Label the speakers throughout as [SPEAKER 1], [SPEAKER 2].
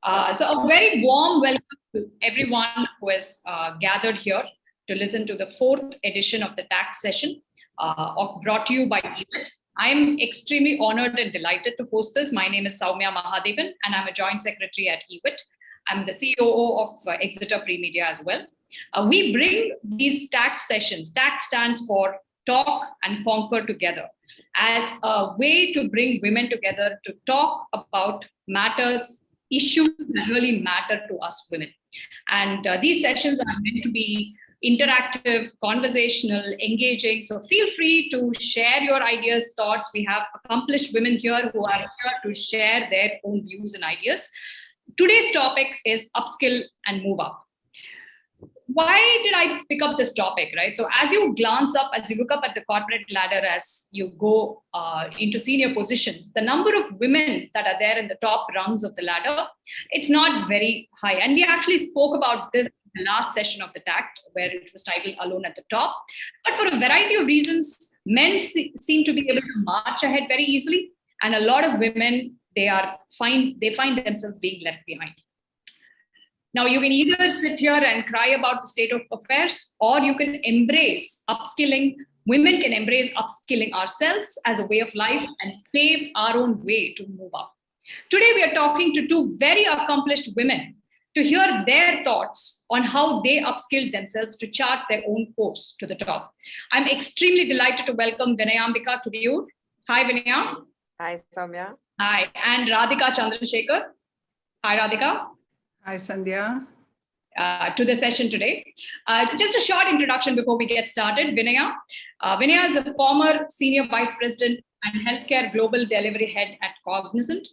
[SPEAKER 1] So a very warm welcome to everyone who has gathered here to listen to the 4th edition of the TaCT session brought to you by eWIT. I'm extremely honored and delighted to host this. My name is Soumya Mahadevan, and I'm a Joint Secretary at eWIT. I'm the COO of Exeter Premedia as well. We bring these TaCT sessions. TaCT stands for Talk and Conquer Together, as a way to bring women together to talk about issues that really matter to us women. And these sessions are meant to be interactive, conversational, engaging. So feel free to share your ideas, thoughts. We have accomplished women here who are here to share their own views and ideas. Today's topic is upskill and move up. Why did I pick up this topic, right? So as you glance up, as you look up at the corporate ladder, as you go into senior positions, the number of women that are there in the top rungs of the ladder, it's not very high. And we actually spoke about this in the last session of the TaCT, where it was titled Alone at the Top. But for a variety of reasons, men seem to be able to march ahead very easily. And a lot of women, they find themselves being left behind. Now, you can either sit here and cry about the state of affairs, or you can embrace upskilling. Women can embrace upskilling ourselves as a way of life and pave our own way to move up. Today, we are talking to two very accomplished women to hear their thoughts on how they upskilled themselves to chart their own course to the top. I'm extremely delighted to welcome Vinayambika Kidiyur. Hi, Vinaya.
[SPEAKER 2] Hi, Soumya.
[SPEAKER 1] Hi, and Radhika Chandrasekhar. Hi, Radhika.
[SPEAKER 3] Hi, Sandhya.
[SPEAKER 1] To the session today. Just a short introduction before we get started. Vinaya. Vinaya is a former Senior Vice President and Healthcare Global Delivery Head at Cognizant.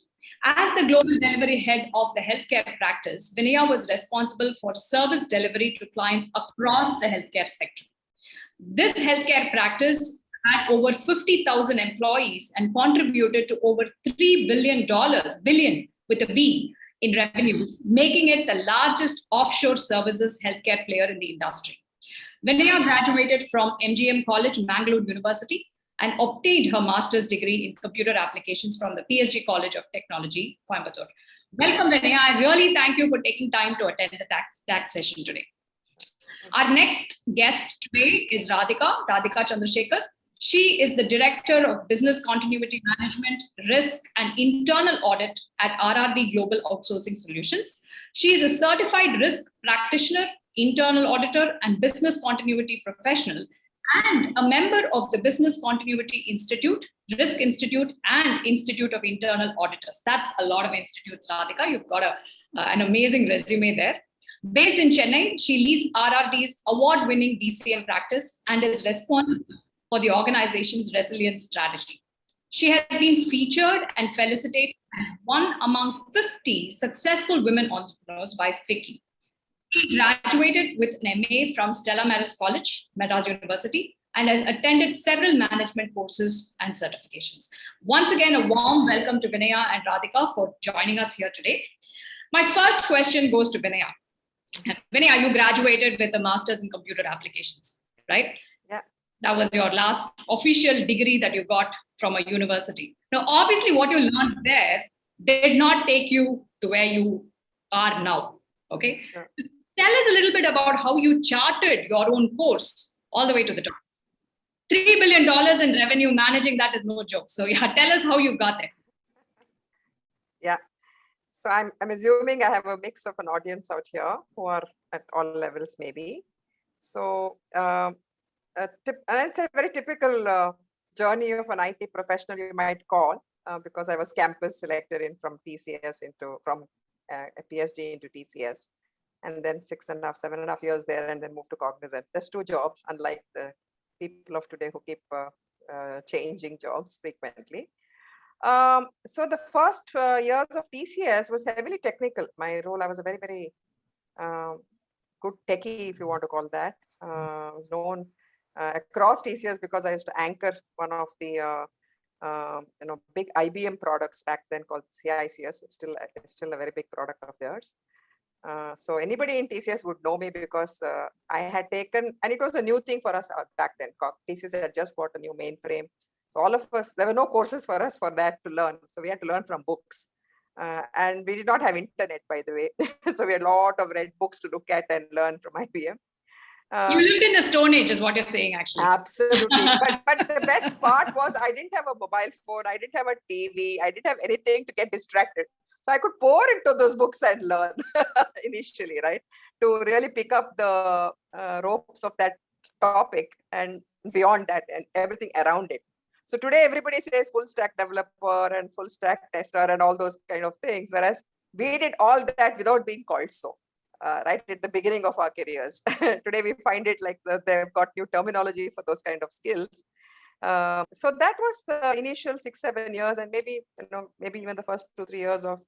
[SPEAKER 1] As the Global Delivery Head of the Healthcare Practice, Vinaya was responsible for service delivery to clients across the healthcare spectrum. This healthcare practice had over 50,000 employees and contributed to over $3 billion with a B, in revenues, making it the largest offshore services healthcare player in the industry. Vinaya graduated from MGM College, Mangalore University, and obtained her master's degree in computer applications from the PSG College of Technology, Coimbatore. Welcome, Vinaya. I really thank you for taking time to attend the TaCT session today. Our next guest today is Radhika Chandrasekhar. She is the Director of Business Continuity Management, Risk and Internal Audit at RRD Global Outsourcing Solutions. She is a certified risk practitioner, internal auditor, and business continuity professional, and a member of the Business Continuity Institute, Risk Institute, and Institute of Internal Auditors. That's a lot of institutes, Radhika. You've got an amazing resume there. Based in Chennai, she leads RRD's award-winning DCM practice and is responsible for the organization's resilience strategy. She has been featured and felicitated as one among 50 successful women entrepreneurs by FICCI. She graduated with an MA from Stella Maris College, Madras University, and has attended several management courses and certifications. Once again, a warm welcome to Vinaya and Radhika for joining us here today. My first question goes to Vinaya. Vinaya, you graduated with a master's in computer applications, right? That was your last official degree that you got from a university. Now, obviously, what you learned there did not take you to where you are now, okay? Sure. Tell us a little bit about how you charted your own course all the way to the top. $3 billion in revenue, managing that is no joke. So yeah, tell us how you got there.
[SPEAKER 2] Yeah, so I'm assuming I have a mix of an audience out here who are at all levels maybe. So, and it's a very typical journey of an IT professional, you might call, because I was campus selected in from TCS from a PhD into TCS, and then 7.5 years there, and then moved to Cognizant. There's two jobs, unlike the people of today who keep changing jobs frequently. So the first years of TCS was heavily technical. My role, I was a very, very good techie, if you want to call that. I was known across TCS because I used to anchor one of the big IBM products back then called CICS. It's still a very big product of theirs. So anybody in TCS would know me because I had taken, and it was a new thing for us back then. TCS had just bought a new mainframe. So all of us, there were no courses for us for that to learn. So we had to learn from books. And we did not have internet, by the way. So we had a lot of red books to look at and learn from IBM.
[SPEAKER 1] You lived in the Stone Age, is what you're saying, actually.
[SPEAKER 2] Absolutely. But the best part was I didn't have a mobile phone. I didn't have a TV. I didn't have anything to get distracted. So I could pour into those books and learn initially, right? To really pick up the ropes of that topic and beyond that and everything around it. So today everybody says full stack developer and full stack tester and all those kind of things. Whereas we did all that without being called so. Right at the beginning of our careers. Today we find it like they've got new terminology for those kind of skills. So that was the initial 6-7 years, and maybe maybe even the first 2-3 years of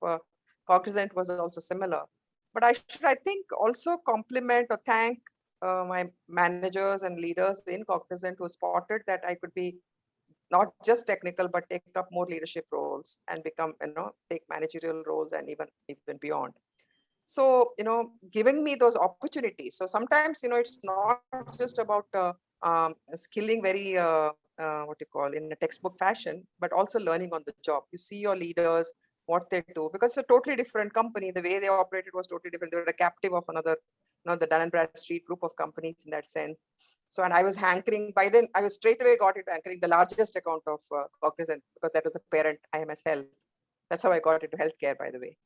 [SPEAKER 2] Cognizant was also similar. But I think also compliment or thank my managers and leaders in Cognizant who spotted that I could be not just technical but take up more leadership roles and become take managerial roles and even beyond. So, giving me those opportunities. So sometimes, it's not just about skilling very, what you call in a textbook fashion, but also learning on the job. You see your leaders, what they do, because it's a totally different company. The way they operated was totally different. They were a captive of another, the Dun & Bradstreet group of companies in that sense. So, and I was hankering, by then I was straight away got into anchoring the largest account of Cognizant because that was the parent IMS Health. That's how I got into healthcare, by the way.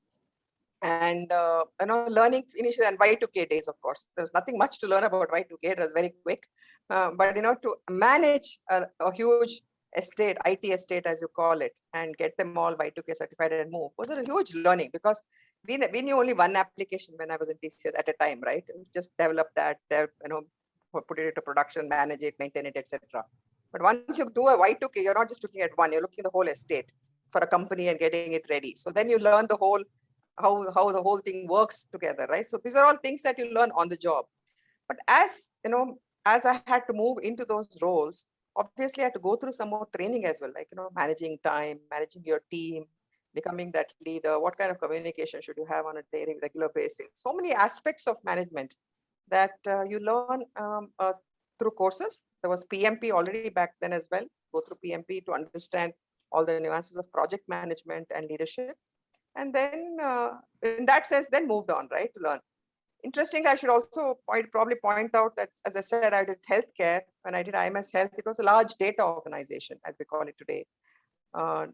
[SPEAKER 2] And learning initially and Y2K days, of course, there's nothing much to learn about Y2K. It was very quick, but to manage a huge estate, IT estate as you call it, and get them all Y2K certified and move was a huge learning, because we knew only one application when I was in TCS at a time, right? Just develop that, put it into production, manage it, maintain it, etc. But once you do a Y2K, you're not just looking at one, you're looking at the whole estate for a company and getting it ready. So then you learn the whole how the whole thing works together, right? So these are all things that you learn on the job. But as I had to move into those roles, obviously I had to go through some more training as well, like managing time, managing your team, becoming that leader. What kind of communication should you have on a daily, regular basis? So many aspects of management that you learn through courses. There was PMP already back then as well. Go through PMP to understand all the nuances of project management and leadership. And then in that sense, then moved on, right, to learn. Interesting, I should also probably point out that, as I said, I did healthcare. When I did IMS Health, it was a large data organization, as we call it today,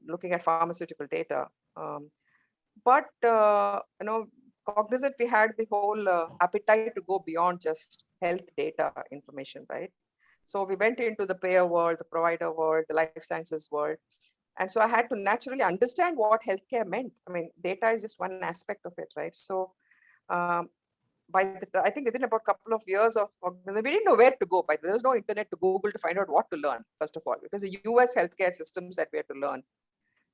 [SPEAKER 2] looking at pharmaceutical data. But Cognizant, we had the whole appetite to go beyond just health data information, right? So we went into the payer world, the provider world, the life sciences world. And so I had to naturally understand what healthcare meant. I mean, data is just one aspect of it, right? So I think within about a couple of years of Cognizant, we didn't know where to go. There was no internet to Google to find out what to learn, first of all. It was the US healthcare systems that we had to learn.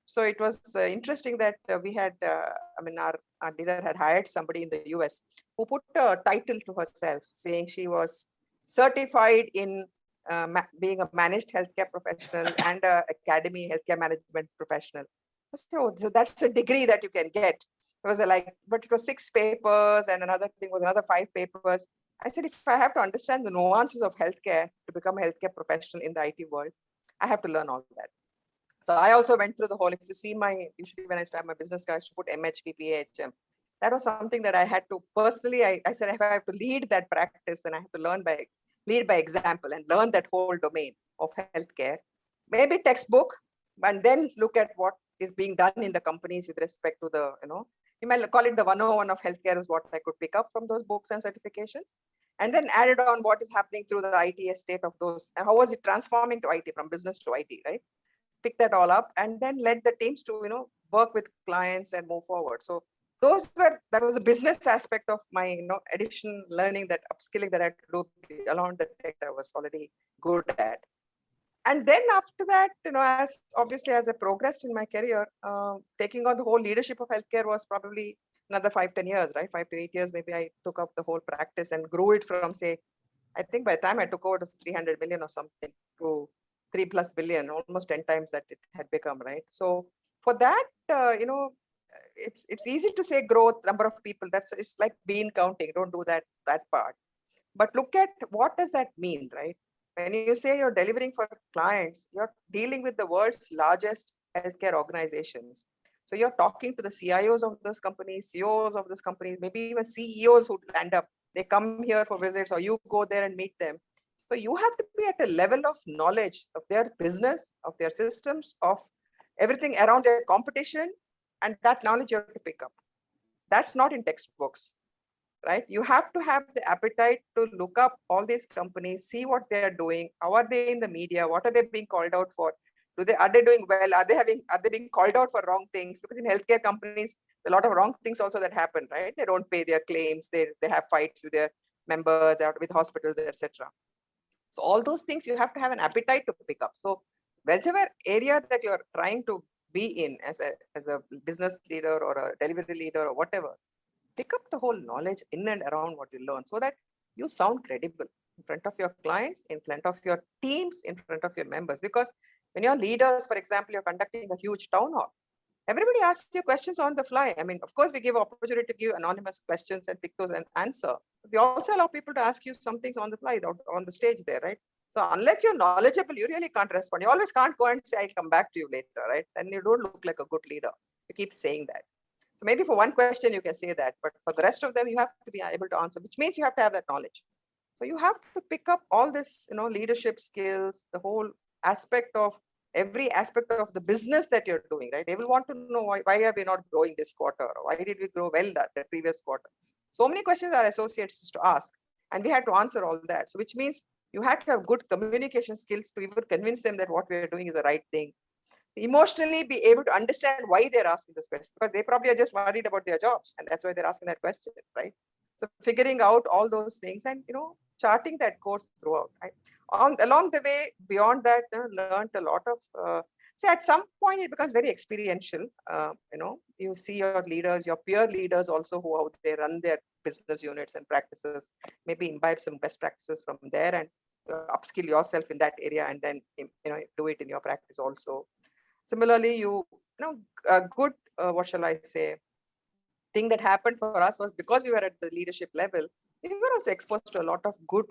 [SPEAKER 2] So it was interesting that we had, our leader had hired somebody in the US who put a title to herself saying she was certified in being a managed healthcare professional and a academy healthcare management professional. So that's a degree that you can get. It was but it was 6 papers and another thing was another 5 papers. I said, if I have to understand the nuances of healthcare to become a healthcare professional in the IT world, I have to learn all that. So I also went through the whole, if you see usually when I start my business cards, to put MH, PPA, that was something that I had to personally, I said, if I have to lead that practice, then I have to lead by example and learn that whole domain of healthcare, maybe textbook, and then look at what is being done in the companies with respect to the, you might call it the 101 of healthcare is what I could pick up from those books and certifications. And then added on what is happening through the IT estate of those, and how was it transforming to IT, from business to IT, right? Pick that all up and then led the teams to, work with clients and move forward. So that was the business aspect of my, additional learning, that upskilling that I had to do along the tech that I was already good at. And then after that, as I progressed in my career, taking on the whole leadership of healthcare was probably another 5-10 years, right? 5 to 8 years, maybe I took up the whole practice and grew it from, say, I think by the time I took over, it was 300 million or something to 3+ billion, almost 10 times that it had become, right? So for that, it's easy to say growth, number of people. It's like bean counting. Don't do that part. But look at what does that mean, right? When you say you're delivering for clients, you're dealing with the world's largest healthcare organizations. So you're talking to the CIOs of those companies, CEOs of those companies, maybe even CEOs who land up, they come here for visits or you go there and meet them. So you have to be at a level of knowledge of their business, of their systems, of everything around their competition, and that knowledge you have to pick up. That's not in textbooks, right? You have to have the appetite to look up all these companies, see what they are doing, how are they in the media, what are they being called out for? Are they doing well? Are they being called out for wrong things? Because in healthcare companies, a lot of wrong things also that happen, right? They don't pay their claims, they have fights with their members, with hospitals, etc. So all those things you have to have an appetite to pick up. So whichever area that you're trying to be in as a business leader or a delivery leader or whatever, pick up the whole knowledge in and around what you learn so that you sound credible in front of your clients, in front of your teams, in front of your members. Because when you're leaders, for example, you're conducting a huge town hall, everybody asks you questions on the fly. I mean, of course, we give opportunity to give anonymous questions and pick those and answer. We also allow people to ask you some things on the fly, on the stage there, right? So unless you're knowledgeable, you really can't respond. You always can't go and say, I'll come back to you later, right? Then you don't look like a good leader. You keep saying that. So maybe for one question, you can say that, but for the rest of them, you have to be able to answer, which means you have to have that knowledge. So you have to pick up all this, leadership skills, the whole aspect of every aspect of the business that you're doing, right? They will want to know why are we not growing this quarter? Or why did we grow well the previous quarter? So many questions our associates used to ask, and we had to answer all that. So which means you had to have good communication skills to even convince them that what we're doing is the right thing. Emotionally be able to understand why they're asking this question, because they probably are just worried about their jobs, and that's why they're asking that question, right? So figuring out all those things and charting that course throughout. Along the way, beyond that, learned a lot of. At some point it becomes very experiential. You see your leaders, your peer leaders also, who how they run their business units and practices. Maybe imbibe some best practices from there and upskill yourself in that area, and then do it in your practice also. Similarly, a good, what shall I say, thing that happened for us was because we were at the leadership level, we were also exposed to a lot of good,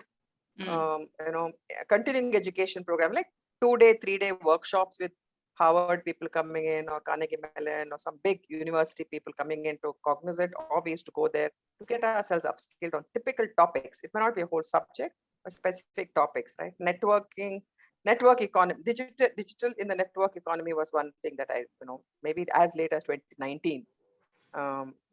[SPEAKER 2] continuing education program, like 2-day, 3-day workshops with Harvard people coming in, or Carnegie Mellon, or some big university people coming into Cognizant, or we used to go there to get ourselves upskilled on typical topics. It may not be a whole subject, but specific topics, right? Network economy, digital in the network economy was one thing that I, maybe as late as 2019,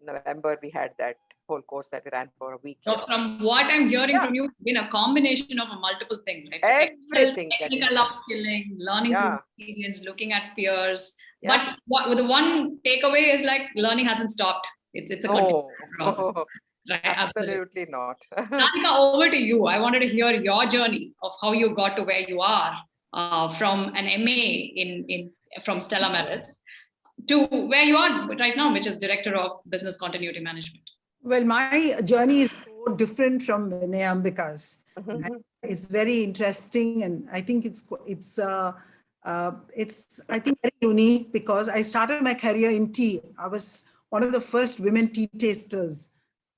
[SPEAKER 2] November, we had that whole course that we ran for a week.
[SPEAKER 1] So from what I'm hearing from you, it's been a combination of multiple things, right? So
[SPEAKER 2] everything.
[SPEAKER 1] Technical upskilling, learning through experience, looking at peers. But the one takeaway is like learning hasn't stopped. It's a continuous process. Right?
[SPEAKER 2] Absolutely not.
[SPEAKER 1] Radhika, over to you. I wanted to hear your journey of how you got to where you are from an MA from Stella Maris to where you are right now, which is Director of Business Continuity Management.
[SPEAKER 3] Well, my journey is so different from Vinayambika's. It's very interesting, and I think it's I think very unique, because I started my career in tea. I was one of the first women tea tasters,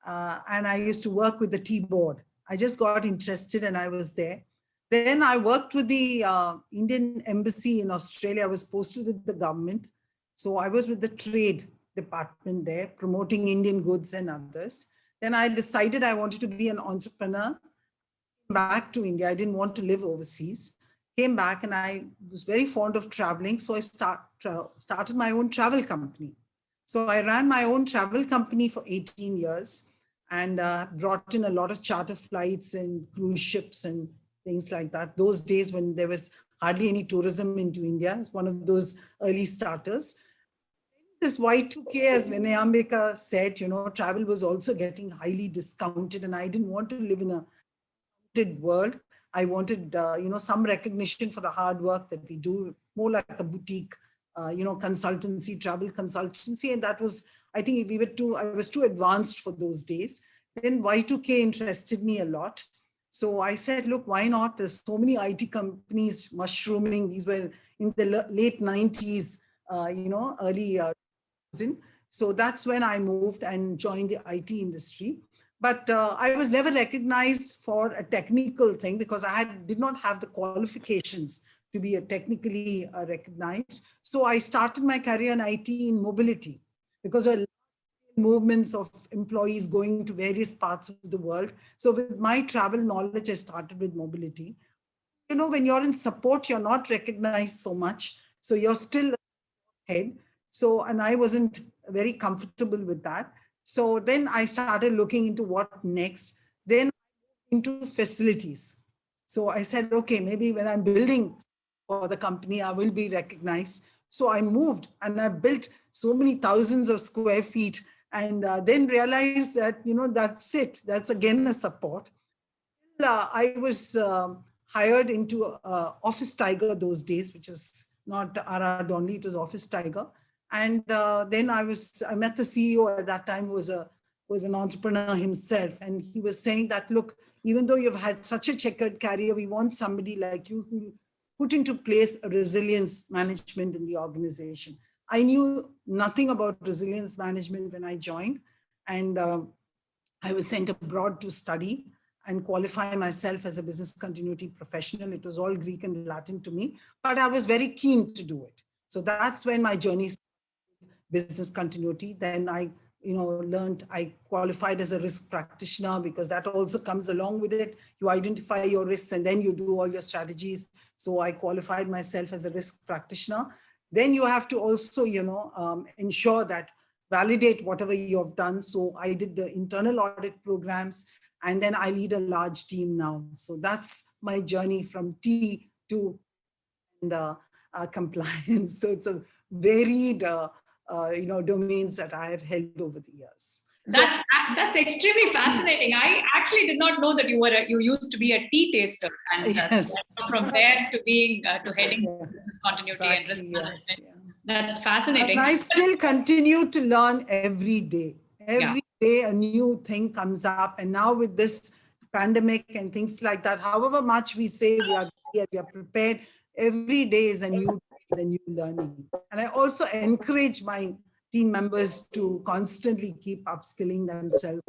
[SPEAKER 3] and I used to work with the tea board. I just got interested and I was there. Then I worked with the Indian Embassy in Australia. I was posted with the government. So I was with the trade department there, promoting Indian goods and others. Then I decided I wanted to be an entrepreneur. Back to India. I didn't want to live overseas. Came back and I was very fond of traveling. So I started my own travel company. So I ran my own travel company for 18 years and brought in a lot of charter flights and cruise ships and things like that. Those days when there was hardly any tourism into India, it's one of those early starters. This Y2K, as Vinayambika said, travel was also getting highly discounted, and I didn't want to live in a discounted world. I wanted, some recognition for the hard work that we do, more like a boutique, consultancy, travel consultancy. And that was, I think I was too advanced for those days. Then Y2K interested me a lot. So I said, look, why not? There's so many IT companies mushrooming. These were in the late 90s, early So that's when I moved and joined the IT industry. But I was never recognized for a technical thing because I did not have the qualifications to be technically recognized. So I started my career in IT in mobility because there are movements of employees going to various parts of the world. So with my travel knowledge, I started with mobility. You know, when you're in support, you're not recognized so much. So you're still ahead. So, and I wasn't very comfortable with that. So then I started looking into what next. Then into facilities. So I said, okay, maybe when I'm building for the company, I will be recognized. So I moved and I built so many thousands of square feet, and then realized that, you know, that's it. That's again a support. I was hired into Office Tiger those days, which is not Arad only, it was Office Tiger. And then I met the CEO at that time, who was an entrepreneur himself. And he was saying that, look, even though you've had such a checkered career, we want somebody like you who put into place a resilience management in the organization. I knew nothing about resilience management when I joined. And I was sent abroad to study and qualify myself as a business continuity professional. It was all Greek and Latin to me, but I was very keen to do it. So that's when my journey started, business continuity. Then I, you know, learned, I qualified as a risk practitioner, because that also comes along with it. You identify your risks and then you do all your strategies. So I qualified myself as a risk practitioner. Then you have to also, you know, ensure that validate whatever you have done. So I did the internal audit programs, and then I lead a large team now. So that's my journey from T to compliance. So it's a varied, you know, domains that I have held over the years.
[SPEAKER 1] That's extremely fascinating. I actually did not know that you used to be a tea taster, and
[SPEAKER 3] yes.
[SPEAKER 1] from there to being to heading business continuity and risk management.
[SPEAKER 3] Yes, yeah.
[SPEAKER 1] That's fascinating.
[SPEAKER 3] And I still continue to learn every day. Every day a new thing comes up, and now with this pandemic and things like that, however much we say we are prepared, every day is a new learning. And I also encourage my team members to constantly keep upskilling themselves.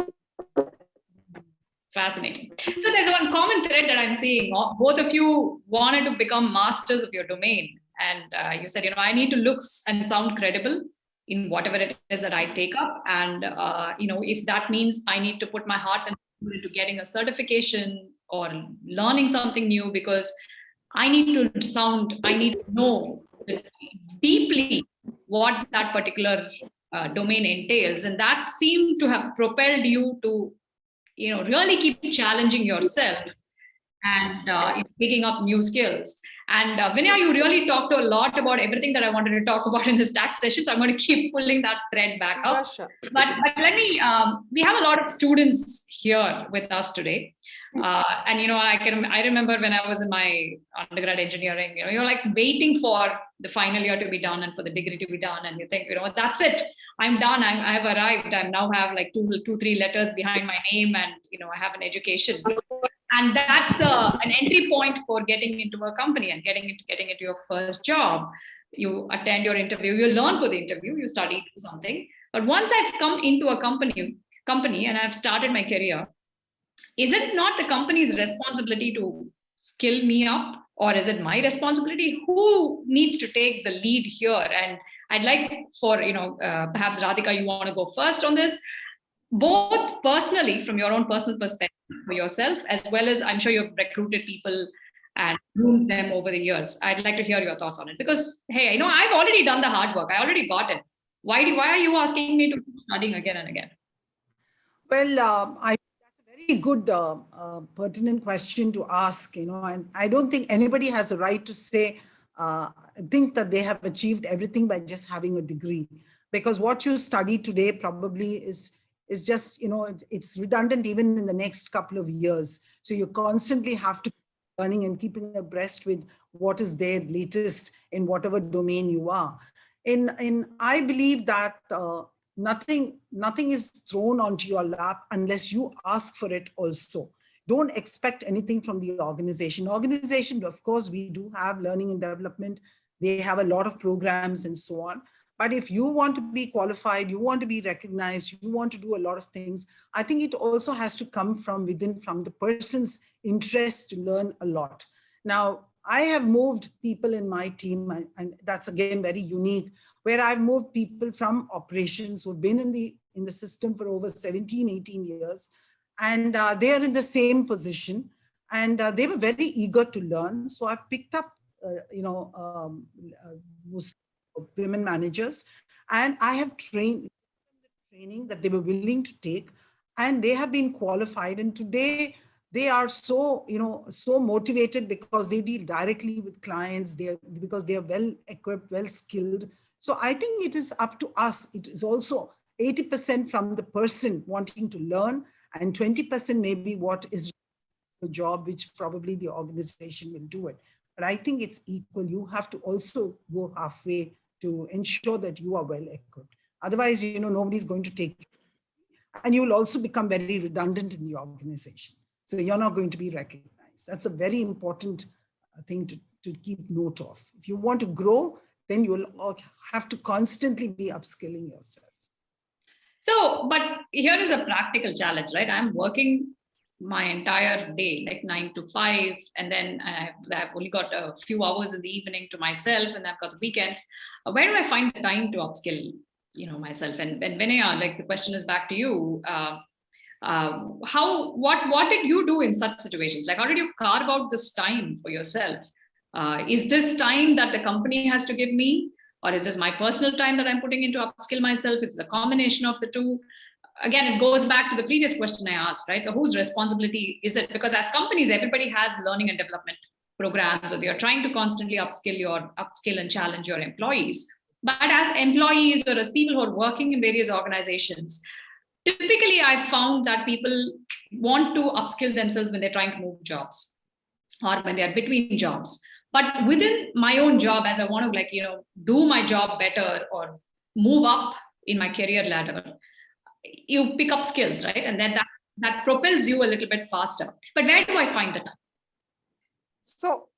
[SPEAKER 1] Fascinating. So there's one common thread that I'm seeing. Both of you wanted to become masters of your domain. And you said, you know, I need to look and sound credible in whatever it is that I take up. And, you know, if that means I need to put my heart and soul into getting a certification or learning something new, because I need to know deeply what that particular domain entails. And that seemed to have propelled you to, you know, really keep challenging yourself and picking up new skills. And Vinaya, you really talked a lot about everything that I wanted to talk about in this TaCT session. So I'm going to keep pulling that thread back up.
[SPEAKER 2] Sure.
[SPEAKER 1] But let me, we have a lot of students here with us today. And, you know, I remember when I was in my undergrad engineering, you know, you're like waiting for the final year to be done and for the degree to be done. And you think, you know, that's it. I'm done. I have arrived. I now have like two, 3 letters behind my name, and, you know, I have an education. And that's an entry point for getting into a company and getting into your first job. You attend your interview, you learn for the interview, you study something. But once I've come into a company and I've started my career, is it not the company's responsibility to skill me up, or is it my responsibility? Who needs to take the lead here? And I'd like for, you know, perhaps Radhika, you want to go first on this, both personally from your own personal perspective for yourself, as well as I'm sure you've recruited people and groomed them over the years. I'd like to hear your thoughts on it, because, hey, you know, I've already done the hard work. I already got it. Why are you asking me to keep studying again and again?
[SPEAKER 3] Well, that's a very good, pertinent question to ask, you know, and I don't think anybody has a right to say, think that they have achieved everything by just having a degree, because what you study today probably is just, you know, it's redundant even in the next couple of years. So you constantly have to keep learning and keeping abreast with what is there latest in whatever domain you are. I believe that nothing is thrown onto your lap unless you ask for it also. Don't expect anything from the organization. Organization, of course, we do have learning and development. They have a lot of programs and so on. But if you want to be qualified, you want to be recognized, you want to do a lot of things, I think it also has to come from within, from the person's interest to learn a lot. Now, I have moved people in my team, and that's again very unique, where I've moved people from operations who've been in the system for over 17, 18 years, and they are in the same position, and they were very eager to learn. So I've picked up, most women managers, and I have trained training that they were willing to take, and they have been qualified, and today they are so so motivated because they deal directly with clients, because they are well equipped, well skilled. So I think it is up to us. It is also 80% from the person wanting to learn, and 20% maybe what is the job, which probably the organization will do it. But I think it's equal. You have to also go halfway to ensure that you are well equipped. Otherwise, nobody's going to take you. And you will also become very redundant in the organization. So you're not going to be recognized. That's a very important thing to keep note of. If you want to grow, then you will have to constantly be upskilling yourself.
[SPEAKER 1] So, but here is a practical challenge, right? I'm working my entire day, like 9 to 5, and then I've only got a few hours in the evening to myself, and I've got the weekends. Where do I find the time to upskill, myself? And Vinaya, like the question is back to you. What did you do in such situations? Like, how did you carve out this time for yourself? Is this time that the company has to give me, or is this my personal time that I'm putting into upskill myself? It's the combination of the two. Again, it goes back to the previous question I asked, right? So whose responsibility is it? Because as companies, everybody has learning and development programs, or they are trying to constantly upskill and challenge your employees. But as employees or as people who are working in various organizations, typically I found that people want to upskill themselves when they're trying to move jobs or when they're between jobs. But within my own job, as I want to do my job better or move up in my career ladder, you pick up skills, right? And then that propels you a little bit faster. But where do I find the time?
[SPEAKER 2] So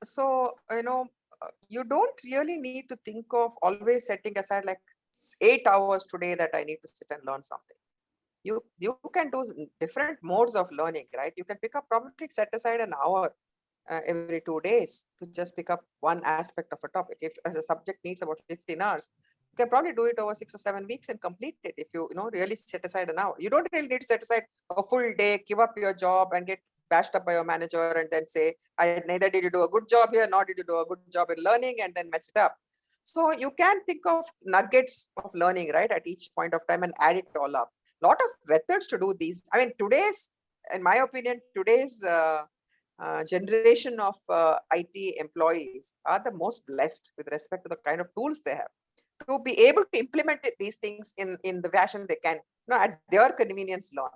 [SPEAKER 2] you don't really need to think of always setting aside like 8 hours today that I need to sit and learn something. You can do different modes of learning, right? You can probably set aside an hour every 2 days to just pick up one aspect of a topic. If as a subject needs about 15 hours, you can probably do it over 6 or 7 weeks and complete it if you really set aside an hour. You don't really need to set aside a full day, give up your job and get bashed up by your manager and then say, neither did you do a good job here, nor did you do a good job in learning, and then mess it up. So you can think of nuggets of learning, right, at each point of time and add it all up. A lot of methods to do these. I mean, in my opinion, today's generation of IT employees are the most blessed with respect to the kind of tools they have to be able to implement these things in the fashion they can, at their convenience learn.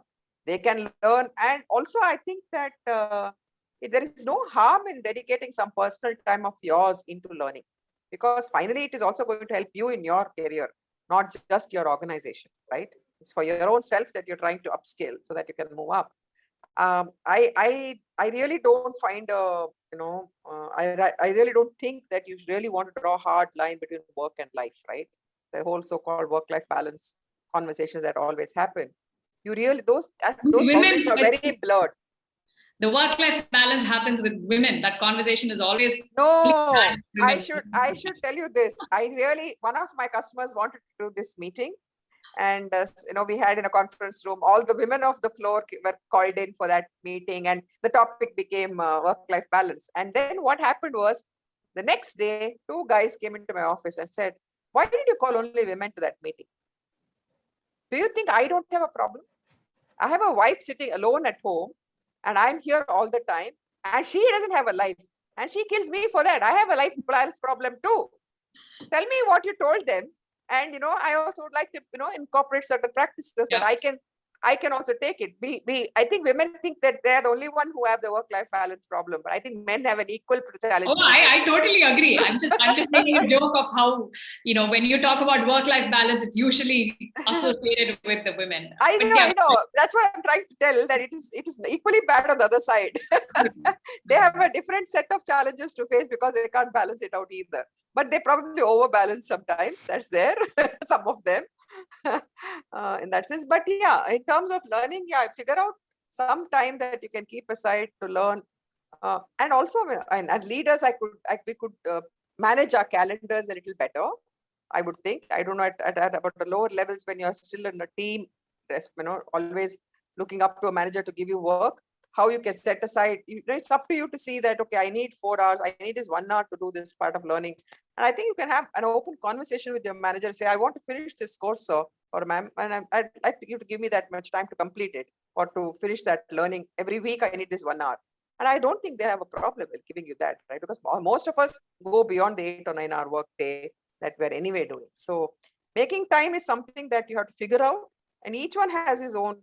[SPEAKER 2] They can learn. And also, I think that there is no harm in dedicating some personal time of yours into learning, because finally it is also going to help you in your career, not just your organization, right? It's for your own self that you're trying to upskill so that you can move up. I really don't find I really don't think that you really want to draw a hard line between work and life, right? The whole so-called work-life balance conversations that always happen. Those boundaries are very blurred.
[SPEAKER 1] The work-life balance happens with women. That conversation is always
[SPEAKER 2] I should tell you this. One of my customers wanted to do this meeting. And we had in a conference room, all the women of the floor were called in for that meeting, and the topic became work-life balance. And then what happened was, the next day, 2 guys came into my office and said, "Why did you call only women to that meeting? Do you think I don't have a problem? I have a wife sitting alone at home, and I'm here all the time, and she doesn't have a life, and she kills me for that. I have a life balance problem too. Tell me what you told them." And I also would like to incorporate certain practices that I can also take it. I think women think that they're the only one who have the work-life balance problem, but I think men have an equal challenge.
[SPEAKER 1] Oh, I totally agree. I'm just making a joke of how when you talk about work-life balance, it's usually associated with the women.
[SPEAKER 2] I know. That's what I'm trying to tell, that it is equally bad on the other side. They have a different set of challenges to face because they can't balance it out either. But they probably overbalance sometimes. That's there, some of them, in that sense. But yeah, in terms of learning, I figure out some time that you can keep aside to learn And also, and as leaders, we could manage our calendars a little better. I would think. I don't know at about the lower levels when you're still in a team, always looking up to a manager to give you work. How you can set aside, it's up to you to see that, okay, I need 4 hours, I need this 1 hour to do this part of learning. And I think you can have an open conversation with your manager, say, I want to finish this course, sir, or ma'am, and I'd like you to give me that much time to complete it or to finish that learning. Every week, I need this 1 hour. And I don't think they have a problem with giving you that, right? Because most of us go beyond the 8 or 9 hour work day that we're anyway doing. So making time is something that you have to figure out, and each one has his own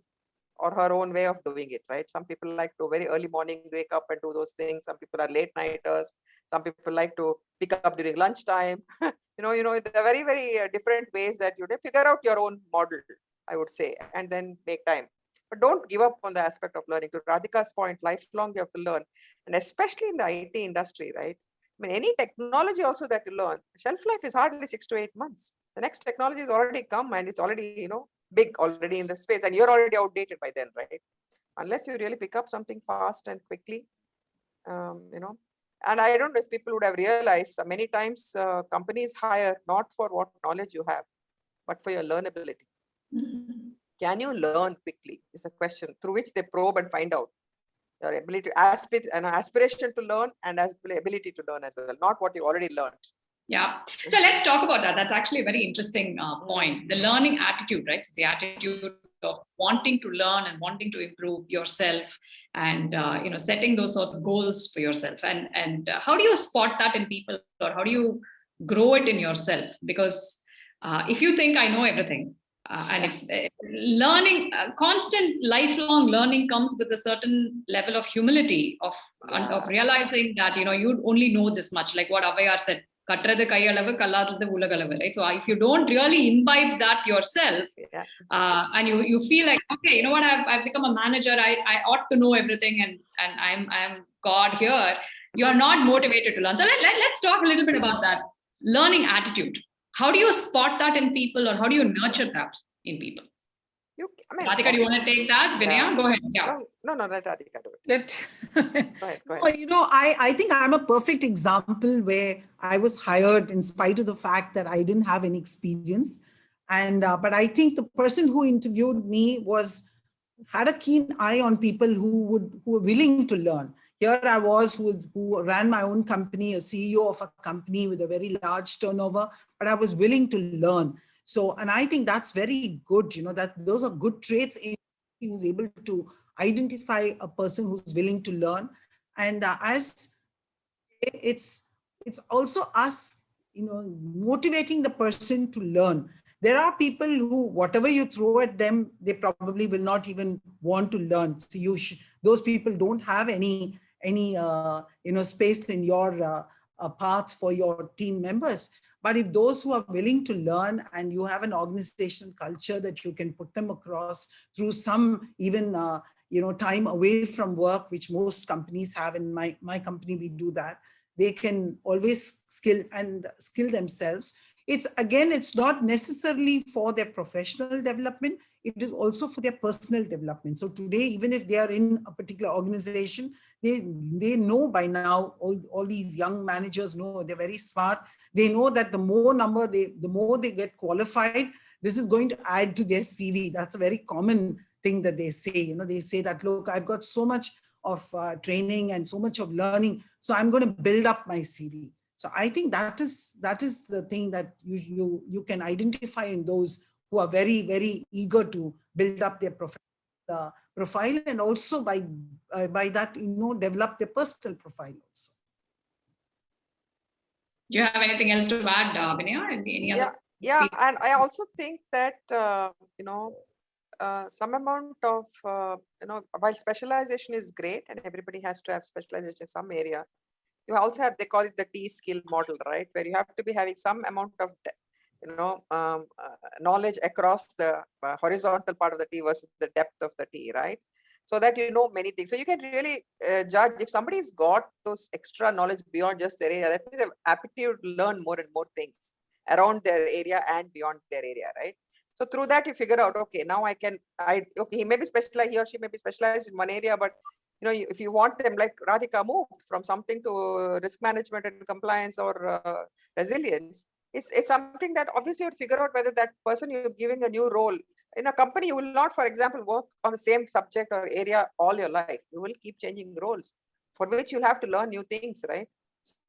[SPEAKER 2] or her own way of doing it, right? Some people like to very early morning wake up and do those things. Some people are late nighters. Some people like to pick up during lunchtime. There are very, very different ways that you figure out your own model, I would say, and then make time. But don't give up on the aspect of learning. To Radhika's point, lifelong you have to learn, and especially in the IT industry, right? I mean, any technology also that you learn, shelf life is hardly 6 to 8 months. The next technology has already come and it's already, big already in the space, and you're already outdated by then, right? Unless you really pick up something fast and quickly, and I don't know if people would have realized many times companies hire not for what knowledge you have, but for your learnability. Mm-hmm. Can you learn quickly is a question through which they probe and find out your ability to aspiration to learn and ability to learn as well, not what you already learned.
[SPEAKER 1] Yeah. So let's talk about that. That's actually a very interesting point. The learning attitude, right? The attitude of wanting to learn and wanting to improve yourself, and setting those sorts of goals for yourself. And how do you spot that in people, or how do you grow it in yourself? Because if you think I know everything, and if learning, constant lifelong learning comes with a certain level of humility of realizing that you only know this much, like what Avayar said. Right? So if you don't really imbibe that yourself, and you feel like, okay, you know what, I've become a manager, I ought to know everything, and I'm God here, you are not motivated to learn. So let's talk a little bit about that learning attitude. How do you spot that in people, or how do you nurture that in people? Radhika, do you want to take that? Vinaya, go ahead. Yeah.
[SPEAKER 2] No, let Radhika do it.
[SPEAKER 3] Go ahead. I think I'm a perfect example where I was hired in spite of the fact that I didn't have any experience. And but I think the person who interviewed me had a keen eye on people who were willing to learn. Here I was, who ran my own company, a CEO of a company with a very large turnover, but I was willing to learn. So, and I think that's very good, that those are good traits in who's able to identify a person who's willing to learn. And as it's also us, motivating the person to learn. There are people who, whatever you throw at them, they probably will not even want to learn. So those people don't have any space in your path for your team members. But if those who are willing to learn, and you have an organizational culture that you can put them across through some even time away from work, which most companies have. In my company, we do that. They can always skill themselves. It's not necessarily for their professional development. It is also for their personal development. So today, even if they are in a particular organization, they know by now, all these young managers know, they're very smart. They know that the more they get qualified, this is going to add to their CV. That's a very common thing that they say. They say that, look, I've got so much of training and so much of learning, so I'm going to build up my CV. So I think that is the thing that you can identify in those who are very, very eager to build up their profile, and also by that, develop their personal profile also.
[SPEAKER 1] Do you have anything else to add, Vinaya?
[SPEAKER 2] Yeah, and I also think that some amount of while specialization is great, and everybody has to have specialization in some area, you also have, they call it the T skill model, right? Where you have to be having some amount of knowledge across the horizontal part of the T versus the depth of the T, right? So that you know many things. So you can really judge if somebody's got those extra knowledge beyond just their area. That means they have aptitude to learn more and more things around their area and beyond their area, right? So through that, you figure out, okay, now he may be specialized, he or she may be specialized in one area, but if you want them, like Radhika moved from something to risk management and compliance or resilience, it's something that obviously you would figure out whether that person you're giving a new role. In a company, you will not, for example, work on the same subject or area all your life. You will keep changing roles, for which you'll have to learn new things, right?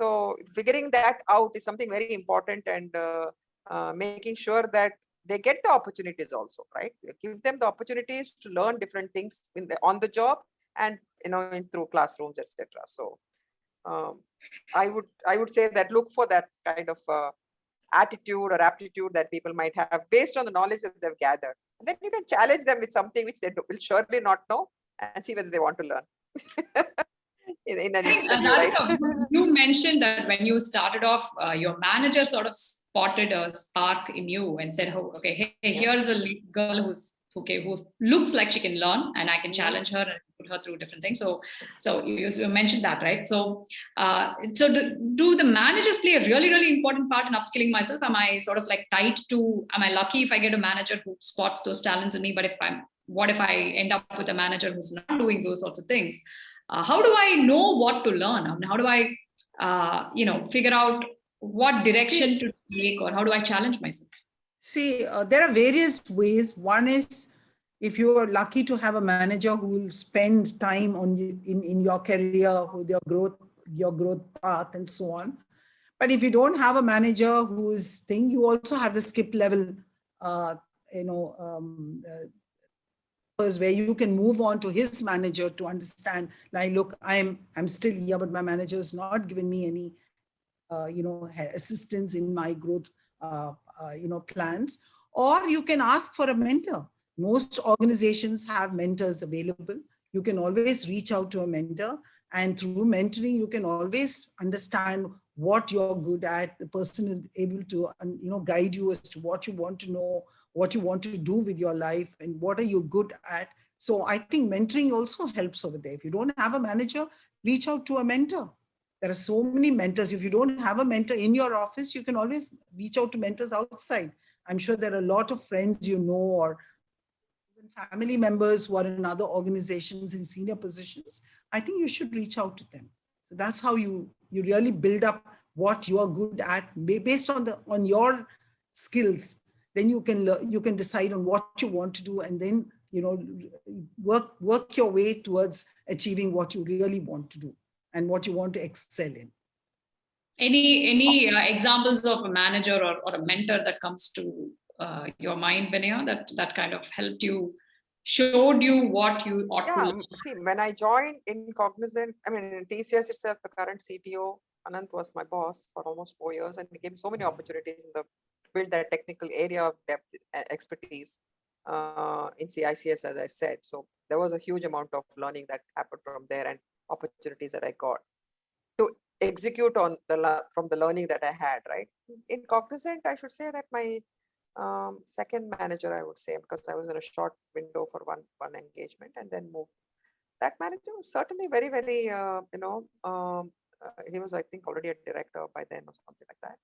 [SPEAKER 2] So figuring that out is something very important, and making sure that they get the opportunities also, right? Give them the opportunities to learn different things on the job, and through classrooms, etc. So I would say that look for that kind of attitude or aptitude that people might have based on the knowledge that they've gathered. And then you can challenge them with something which they will surely not know, and see whether they want to learn. in an interview, right?
[SPEAKER 1] You mentioned that when you started off, your manager sort of spotted a spark in you and said, "Oh, okay, hey, here's a girl who looks like she can learn, and I can challenge her and put her through different things." So you mentioned that, right? So do the managers play a really, really important part in upskilling myself? Am I sort of like tied to? Am I lucky if I get a manager who spots those talents in me? But what if I end up with a manager who's not doing those sorts of things? How do I know what to learn? I mean, how do I, figure out what direction to take, or how do I challenge myself?
[SPEAKER 3] See, there are various ways. One is, if you are lucky to have a manager who will spend time on you in your career, with your growth path, and so on. But if you don't have a manager who is thing, you also have the skip level, where you can move on to his manager to understand, like, look, I'm still here, but my manager has not given me any assistance in my growth plans. Or you can ask for a mentor. Most organizations have mentors available. You can always reach out to a mentor, and through mentoring you can always understand what you're good at. The person is able to guide you as to what you want to know, what you want to do with your life, and what are you good at. So I think mentoring also helps over there. If you don't have a manager, reach out to a mentor. There are so many mentors. If you don't have a mentor in your office, you can always reach out to mentors outside. I'm sure there are a lot of friends or even family members who are in other organizations in senior positions. I think you should reach out to them. So that's how you really build up what you are good at based on your skills. Then you can decide on what you want to do, and then work your way towards achieving what you really want to do and what you want to excel in.
[SPEAKER 1] Any examples of a manager or a mentor that comes to your mind, Vinaya, that kind of helped you, showed you what you ought to learn?
[SPEAKER 2] See, when I joined in Cognizant, in TCS itself, the current CTO, Anant, was my boss for almost 4 years, and he gave me so many opportunities to build that technical area of depth expertise in CICS, as I said. So there was a huge amount of learning that happened from there, and opportunities that I got to execute from the learning that I had, right? In Cognizant, I should say that my second manager, I would say, because I was in a short window for one engagement and then moved. That manager was certainly very, very, he was, I think, already a director by then or something like that.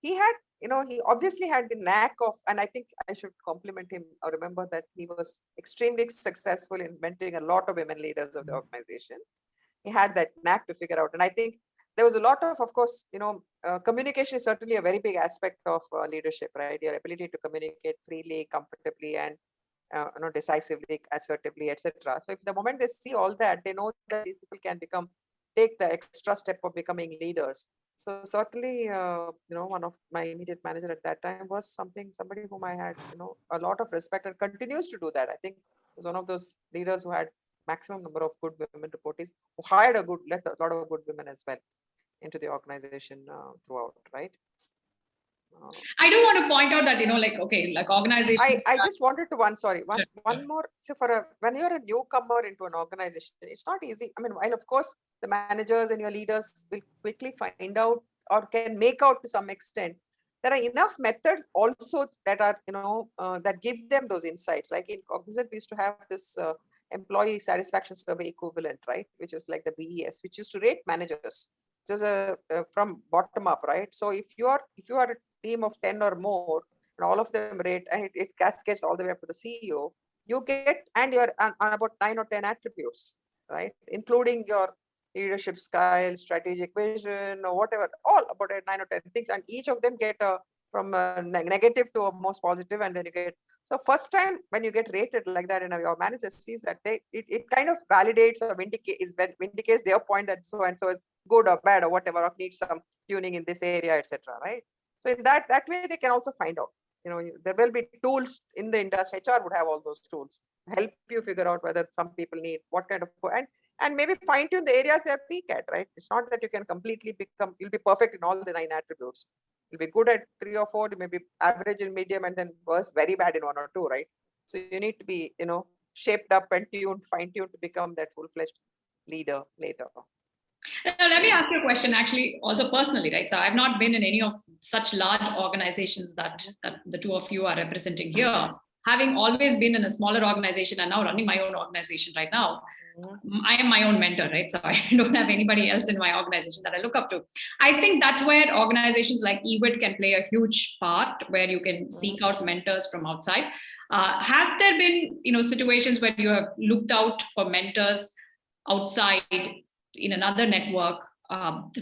[SPEAKER 2] He had, he obviously had the knack of, and I think I should compliment him or remember that he was extremely successful in mentoring a lot of women leaders of the organization. He had that knack to figure out. And I think there was a lot of course, communication is certainly a very big aspect of leadership, right? Your ability to communicate freely, comfortably, and decisively, assertively, etc. So if the moment they see all that, they know that these people can take the extra step of becoming leaders. So certainly, one of my immediate manager at that time was somebody whom I had, a lot of respect, and continues to do that. I think was one of those leaders who had maximum number of good women reportees, who hired a lot of good women as well into the organization throughout, right?
[SPEAKER 1] I do want to point out that, like organization.
[SPEAKER 2] I just wanted to one more. So when you're a newcomer into an organization, it's not easy. While of course the managers and your leaders will quickly find out or can make out to some extent, there are enough methods also that are, that give them those insights. Like in Cognizant, we used to have this employee satisfaction survey equivalent, right? Which is like the BES, which used to rate managers. It was from bottom up, right? So if you are a team of 10 or more, and all of them rate, and it cascades all the way up to the CEO, you get, and you're on about 9 or 10 attributes. right? Including your leadership style, strategic vision, or whatever, all about 9 or 10 things. And each of them get from a negative to a most positive, and then you get. So first time when you get rated like that, and your manager sees that, it kind of validates or vindicates their point that so and so is good or bad or whatever, or needs some tuning in this area, etc. Right? So in that way, they can also find out. There will be tools in the industry. HR would have all those tools, help you figure out whether some people need what kind of, and maybe fine tune the areas they're weak at, right? It's not that you can completely you'll be perfect in all the 9 attributes. You'll be good at 3 or 4, you may be average and medium, and then worse, very bad in 1 or 2, right? So you need to be, shaped up and tuned, fine tuned to become that full-fledged leader later.
[SPEAKER 1] Now, let me ask you a question, actually, also personally, right? So I've not been in any of such large organizations that the two of you are representing here. Having always been in a smaller organization and now running my own organization right now, I am my own mentor, right? So I don't have anybody else in my organization that I look up to. I think that's where organizations like eWIT can play a huge part, where you can seek out mentors from outside. Have there been, situations where you have looked out for mentors outside in another network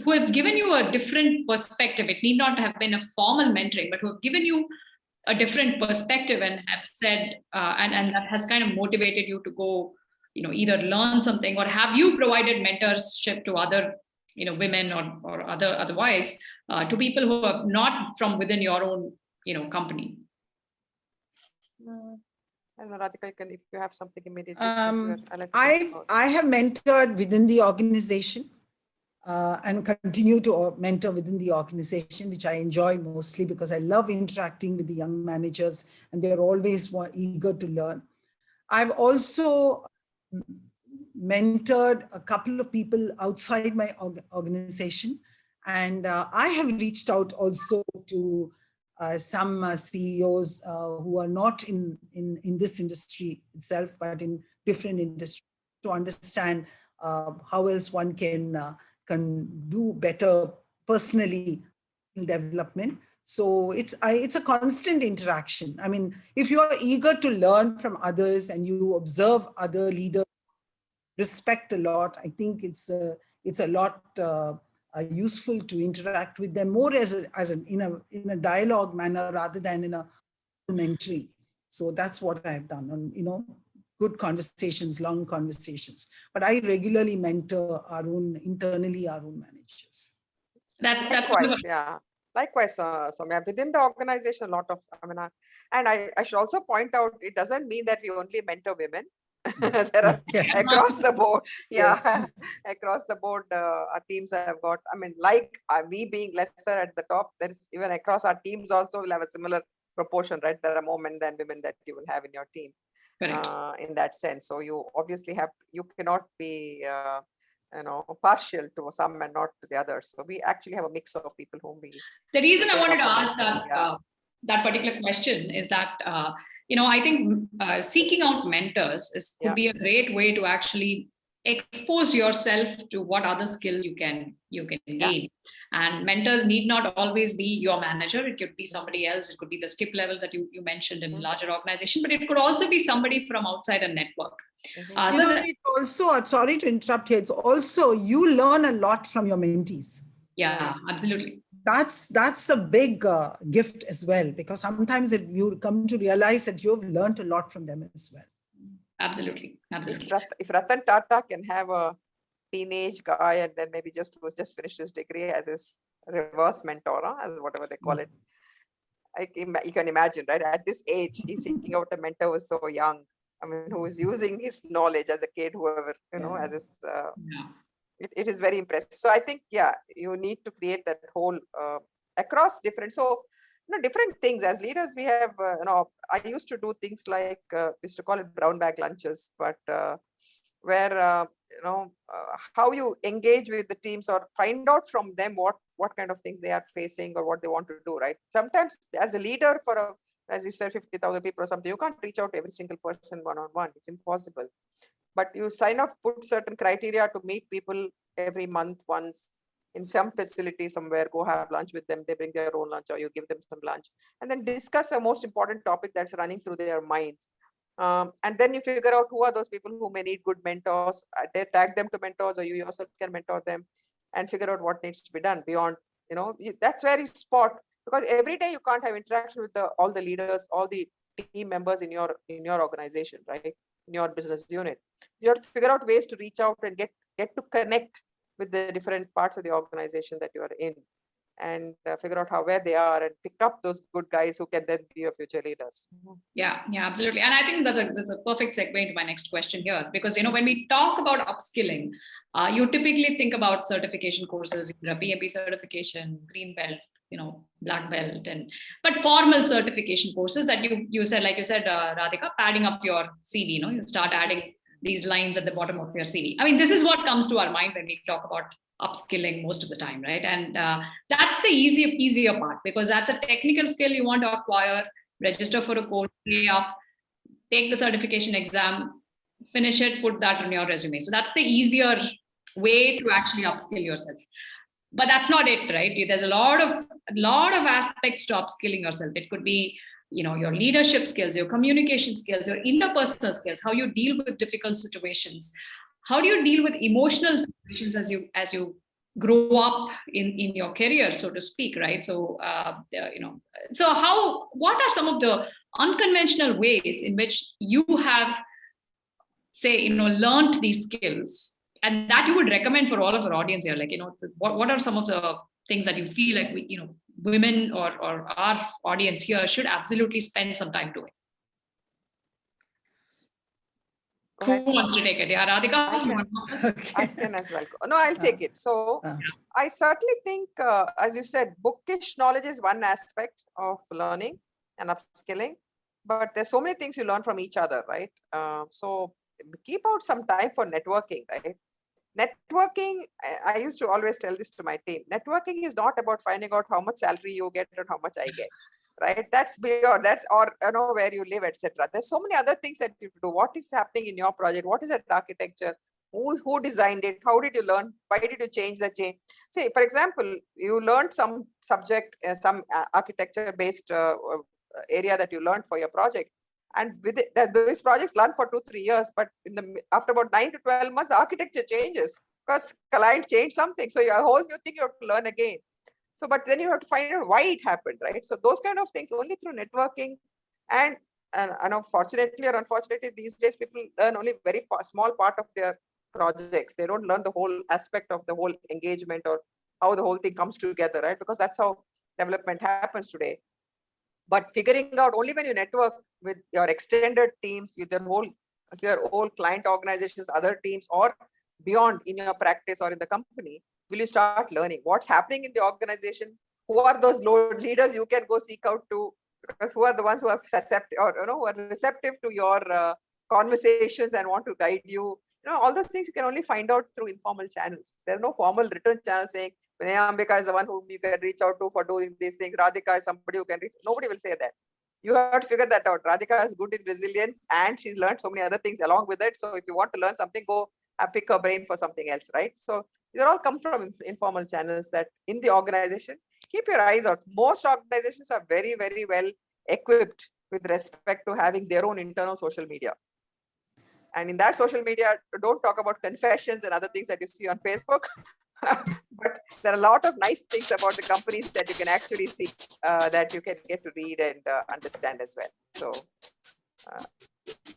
[SPEAKER 1] who have given you a different perspective? It need not have been a formal mentoring, but who have given you a different perspective and have said, and that has kind of motivated you to go, either learn something, or have you provided mentorship to other, women or otherwise to people who are not from within your own, company?
[SPEAKER 2] I don't know, Radhika, if you have something immediate.
[SPEAKER 3] I have mentored within the organization and continue to mentor within the organization, which I enjoy mostly because I love interacting with the young managers and they're always eager to learn. I've also mentored a couple of people outside my organization, and I have reached out also to some CEOs who are not in this industry itself, but in different industries, to understand how else one can do better personally in development. So it's a constant interaction. I mean, if you are eager to learn from others and you observe other leaders, respect a lot, I think it's a lot useful to interact with them more in a dialogue manner rather than in a mentoring. So that's what I've done on, good conversations, long conversations. But I regularly mentor our own managers.
[SPEAKER 1] That's
[SPEAKER 2] likewise, yeah. Likewise, Soumya, within the organization, a lot of, and I should also point out, it doesn't mean that we only mentor women. There are across the board, across the board, our teams have got, we being lesser at the top, there is even across our teams also will have a similar proportion, right? There are more men than women that you will have in your team. In that sense. So you obviously you cannot be, partial to some and not to the others. So we actually have a mix of people whom we.
[SPEAKER 1] The reason I wanted to ask that particular question is that, I think seeking out mentors could be a great way to actually expose yourself to what other skills you can gain. And mentors need not always be your manager. It could be somebody else. It could be the skip level that you mentioned in a larger organization, but it could also be somebody from outside a network.
[SPEAKER 3] It's also, sorry to interrupt here, it's also, you learn a lot from your mentees.
[SPEAKER 1] Yeah, absolutely.
[SPEAKER 3] That's a big gift as well, because sometimes you come to realize that you've learned a lot from them as well.
[SPEAKER 1] Absolutely.
[SPEAKER 2] If Ratan Tata can have a teenage guy and then maybe just finished his degree as his reverse mentor, as whatever they call it, you can imagine, right? At this age, he's seeking out a mentor who is so young. Who is using his knowledge as a kid, whoever, as his. It is very impressive. So I think, you need to create that whole across different. So, different things as leaders, we have, I used to do things like, we used to call it brown bag lunches, but where, how you engage with the teams or find out from them what kind of things they are facing or what they want to do, right? Sometimes as a leader as you said, 50,000 people or something, you can't reach out to every single person one-on-one. It's impossible. But you put certain criteria to meet people every month once in some facility somewhere, go have lunch with them. They bring their own lunch or you give them some lunch and then discuss a most important topic that's running through their minds. And then you figure out who are those people who may need good mentors. They tag them to mentors, or you yourself can mentor them, and figure out what needs to be done beyond. That's where you spot, because every day you can't have interaction with all the leaders, all the team members in your organization, right? In your business unit, you have to figure out ways to reach out and get to connect with the different parts of the organization that you are in, and figure out where they are, and pick up those good guys who can then be your future leaders.
[SPEAKER 1] Yeah, absolutely. And I think that's a perfect segue into my next question here, because when we talk about upskilling, you typically think about certification courses, PMP certification, green belt, black belt, but formal certification courses that you said, like you said, Radhika, padding up your CV. You start adding these lines at the bottom of your CV. I mean, this is what comes to our mind when we talk about upskilling most of the time, right? And that's the easier part, because that's a technical skill you want to acquire, register for a course, pay up, take the certification exam, finish it, put that on your resume. So that's the easier way to actually upskill yourself. But that's not it, right? There's a lot of aspects to upskilling yourself. It could be your leadership skills, your communication skills, your interpersonal skills, how you deal with difficult situations, how do you deal with emotional situations as you grow up in your career, so to speak, right? So what are some of the unconventional ways in which you have, say, learned these skills, and that you would recommend for all of our audience here? Like, what are some of the things that you feel like women or our audience here should absolutely spend some time doing? Who wants to take it? Yeah, Radhika?
[SPEAKER 2] I can as well. No, I'll take it. So I certainly think, as you said, bookish knowledge is one aspect of learning and upskilling, but there's so many things you learn from each other, right? So keep out some time for networking, right? Networking, I used to always tell this to my team, networking is not about finding out how much salary you get or how much I get, right? That's beyond, or where you live, etc. There's so many other things that you do. What is happening in your project? What is that architecture? Who designed it? How did you learn? Why did you change the change? Say, for example, you learned some subject, some architecture-based area that you learned for your project. And with it, these projects run for 2-3 years, but after about 9 to 12 months, the architecture changes because client changed something. So your whole new thing you have to learn again. So, but then you have to find out why it happened, right? So those kind of things only through networking, and fortunately or unfortunately, these days people learn only very small part of their projects. They don't learn the whole aspect of the whole engagement or how the whole thing comes together, right? Because that's how development happens today. But figuring out only when you network with your extended teams, with your whole client organizations, other teams, or beyond in your practice or in the company, will you start learning what's happening in the organization? Who are those leaders you can go seek out to? Because who are the ones who are receptive, or who are receptive to your conversations and want to guide you? All those things you can only find out through informal channels. There are no formal written channels saying, Ambika is the one whom you can reach out to for doing these things. Radhika is somebody who can reach. Nobody will say that. You have to figure that out. Radhika is good in resilience, and she's learned so many other things along with it. So if you want to learn something, go pick her brain for something else, right? So these all come from informal channels that in the organization, keep your eyes out. Most organizations are very, very well equipped with respect to having their own internal social media. And in that social media, don't talk about confessions and other things that you see on Facebook. But there are a lot of nice things about the companies that you can actually see, that you can get to read and understand as well. So,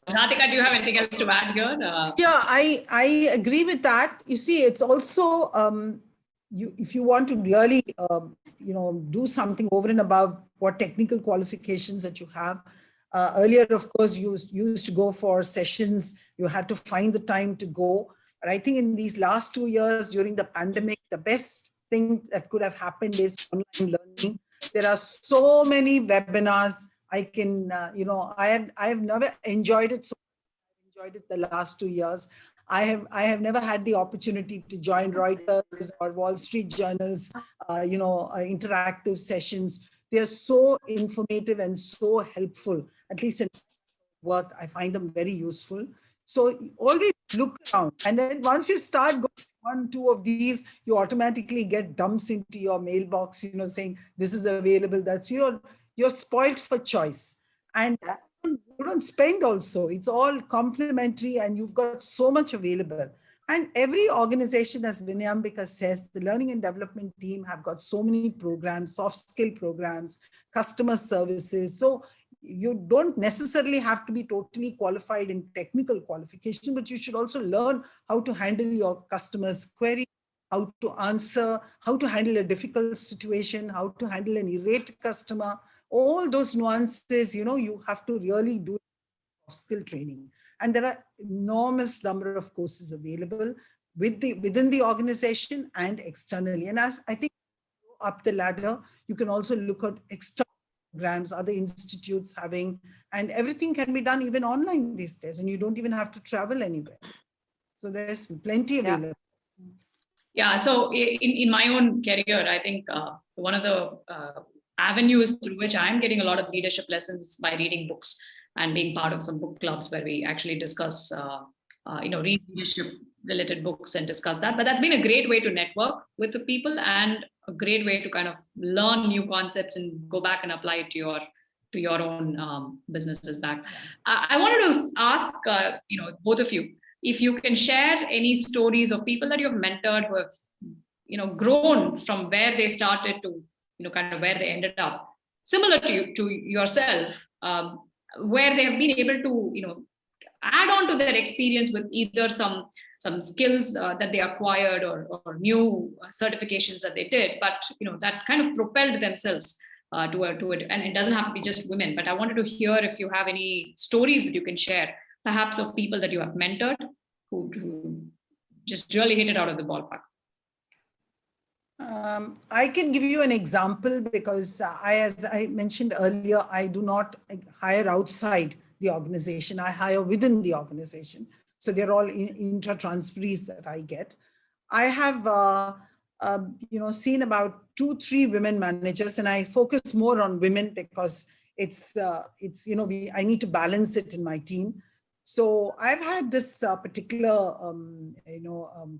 [SPEAKER 1] Radhika, do you have anything else to add here?
[SPEAKER 3] Yeah, I agree with that. You see, it's also if you want to really do something over and above what technical qualifications that you have. Earlier, of course, you used to go for sessions. You had to find the time to go. But I think in these last 2 years during the pandemic, the best thing that could have happened is online learning. There are so many webinars. I can, I have never enjoyed it so much. I enjoyed it the last 2 years. I have never had the opportunity to join Reuters or Wall Street Journal's, interactive sessions. They are so informative and so helpful. At least in work, I find them very useful. So always look around. And then once you start going 1-2 of these, you automatically get dumps into your mailbox, saying this is available. That's you're spoiled for choice. And You don't spend also. It's all complementary and you've got so much available. And every organization, as Vinayambika says, the learning and development team have got so many programs, soft skill programs, customer services. So you don't necessarily have to be totally qualified in technical qualification, but you should also learn how to handle your customers' query, how to answer, how to handle a difficult situation, how to handle an irate customer. All those nuances, you have to really do skill training. And there are enormous number of courses available within the organization and externally. And as I think up the ladder, you can also look at external programs, other institutes having, and everything can be done even online these days, and you don't even have to travel anywhere. So there's plenty available.
[SPEAKER 1] Yeah, so in my own career, I think one of the avenues through which I'm getting a lot of leadership lessons by reading books and being part of some book clubs where we actually discuss, read leadership related books and discuss that. But that's been a great way to network with the people and a great way to kind of learn new concepts and go back and apply it to your own businesses back. I wanted to ask, both of you, if you can share any stories of people that you've mentored who have, grown from where they started to, kind of where they ended up, similar to yourself, where they have been able to, add on to their experience with either some skills that they acquired or new certifications that they did, but that kind of propelled themselves to it. And it doesn't have to be just women, but I wanted to hear if you have any stories that you can share, perhaps of people that you have mentored who just really hit it out of the ballpark.
[SPEAKER 3] I can give you an example because as I mentioned earlier, I do not hire outside the organization. I hire within the organization. So they're all intra-transferees that I get. I have, seen about 2-3 women managers, and I focus more on women because I need to balance it in my team. So I've had this particular,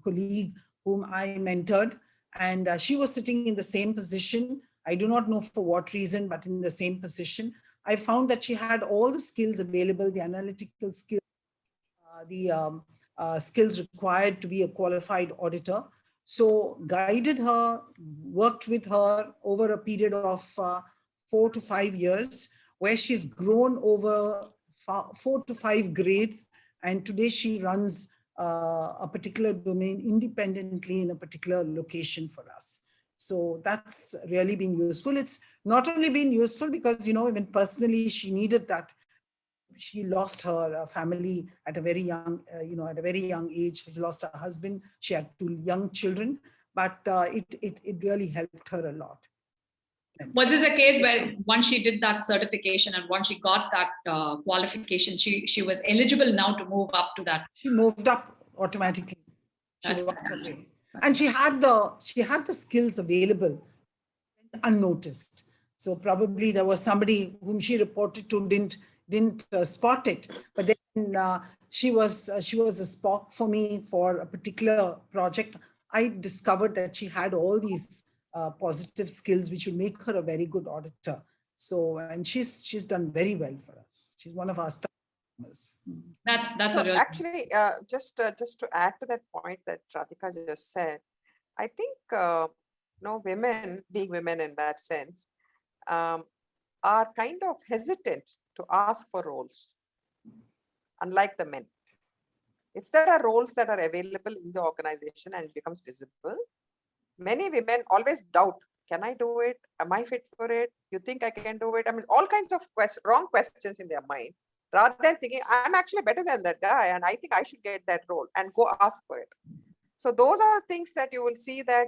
[SPEAKER 3] colleague whom I mentored, and she was sitting in the same position. I do not know for what reason, but in the same position. I found that she had all the skills available, the analytical skills, the skills required to be a qualified auditor. So guided her, worked with her over a period of 4 to 5 years, where she's grown over 4 to 5 grades. And today she runs a particular domain independently in a particular location for us. So that's really been useful. It's not only been useful because, even personally, she needed that. She lost her family at a very young, at a very young age. She lost her husband. She had 2 young children, but it really helped her a lot.
[SPEAKER 1] Was this a case where once she did that certification and once she got that qualification, she was eligible now to move up to that?
[SPEAKER 3] She moved up automatically. She worked her way. And she had the skills available, unnoticed. So probably there was somebody whom she reported to didn't spot it. But then she was a SPOC for me for a particular project. I discovered that she had all these positive skills which would make her a very good auditor. So, and she's done very well for us. She's one of our staff members.
[SPEAKER 1] That's
[SPEAKER 2] so
[SPEAKER 1] a real
[SPEAKER 2] actually just to add to that point that Radhika just said, I think women, being women in that sense, are kind of hesitant to ask for roles, unlike the men. If there are roles that are available in the organization and it becomes visible, many women always doubt, can I do it? Am I fit for it? You think I can do it? I mean, all kinds of wrong questions in their mind, rather than thinking, I'm actually better than that guy and I think I should get that role, and go ask for it. So those are things that you will see that,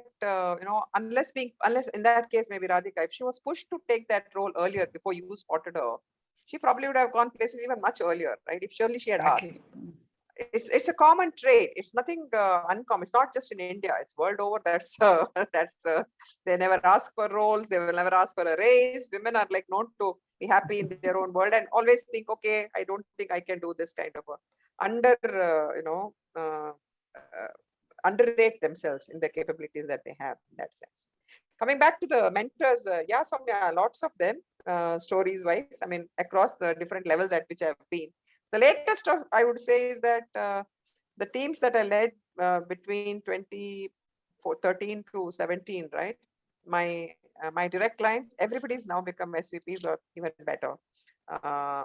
[SPEAKER 2] unless in that case, maybe Radhika, if she was pushed to take that role earlier before you spotted her, she probably would have gone places even much earlier, right? If surely she had asked. It's a common trait. It's nothing uncommon. It's not just in India. It's world over. They never ask for roles. They will never ask for a raise. Women are like known to be happy in their own world and always think, okay, I don't think I can do this kind of underrate themselves in the capabilities that they have in that sense. Coming back to the mentors, yeah, Soumya, lots of them, stories wise, I mean, across the different levels at which I've been. The latest of, I would say, is that the teams that I led between 2013 to 17, right? My direct clients, everybody's now become SVPs or even better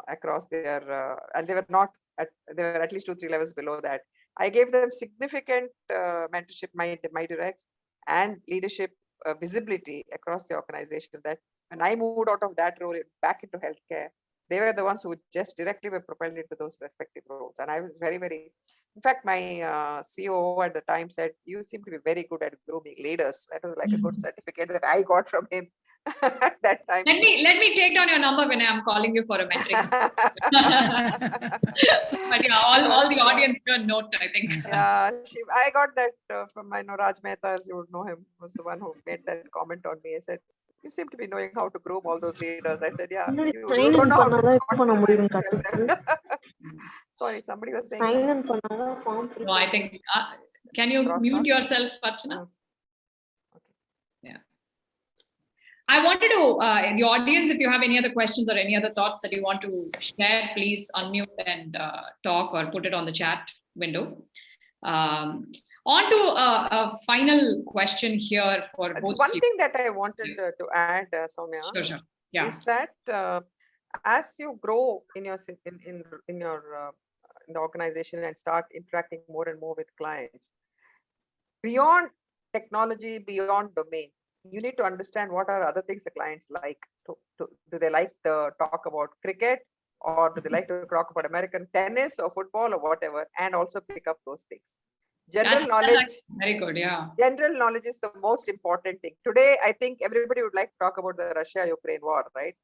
[SPEAKER 2] across their, and they were not at, they were at least 2-3 levels below that. I gave them significant mentorship, my directs, and leadership visibility across the organization, that when I moved out of that role back into healthcare, they were the ones who just directly were propelled into those respective roles. And I was very, very, in fact, my COO at the time said, you seem to be very good at grooming leaders. That was like a good certificate that I got from him at that time.
[SPEAKER 1] Let me take down your number when I'm calling you for a mentoring. But yeah, all the audience can note, I think.
[SPEAKER 2] Yeah, I got that from my Raj Mehta, as you would know him, was the one who made that comment on me. I said, you seem to be knowing how to groom all those leaders. I said, yeah, you don't know how to. Sorry, somebody was saying.
[SPEAKER 1] No, I think, can you mute yourself, Archana?
[SPEAKER 2] Okay.
[SPEAKER 1] Yeah. I wanted to, the audience, if you have any other questions or any other thoughts that you want to share, please unmute and talk or put it on the chat window. On to a final question here for both.
[SPEAKER 2] One thing that I wanted to add, Soumya,
[SPEAKER 1] Sure. Yeah.
[SPEAKER 2] is that as you grow in your in the organization and start interacting more and more with clients, beyond technology, beyond domain, you need to understand what are other things the clients like. Do they like to talk about cricket, or do they like to talk about American tennis or football or whatever, and also pick up those things. General knowledge.
[SPEAKER 1] Very good, yeah.
[SPEAKER 2] General knowledge is the most important thing. Today, I think everybody would like to talk about the Russia-Ukraine war, right?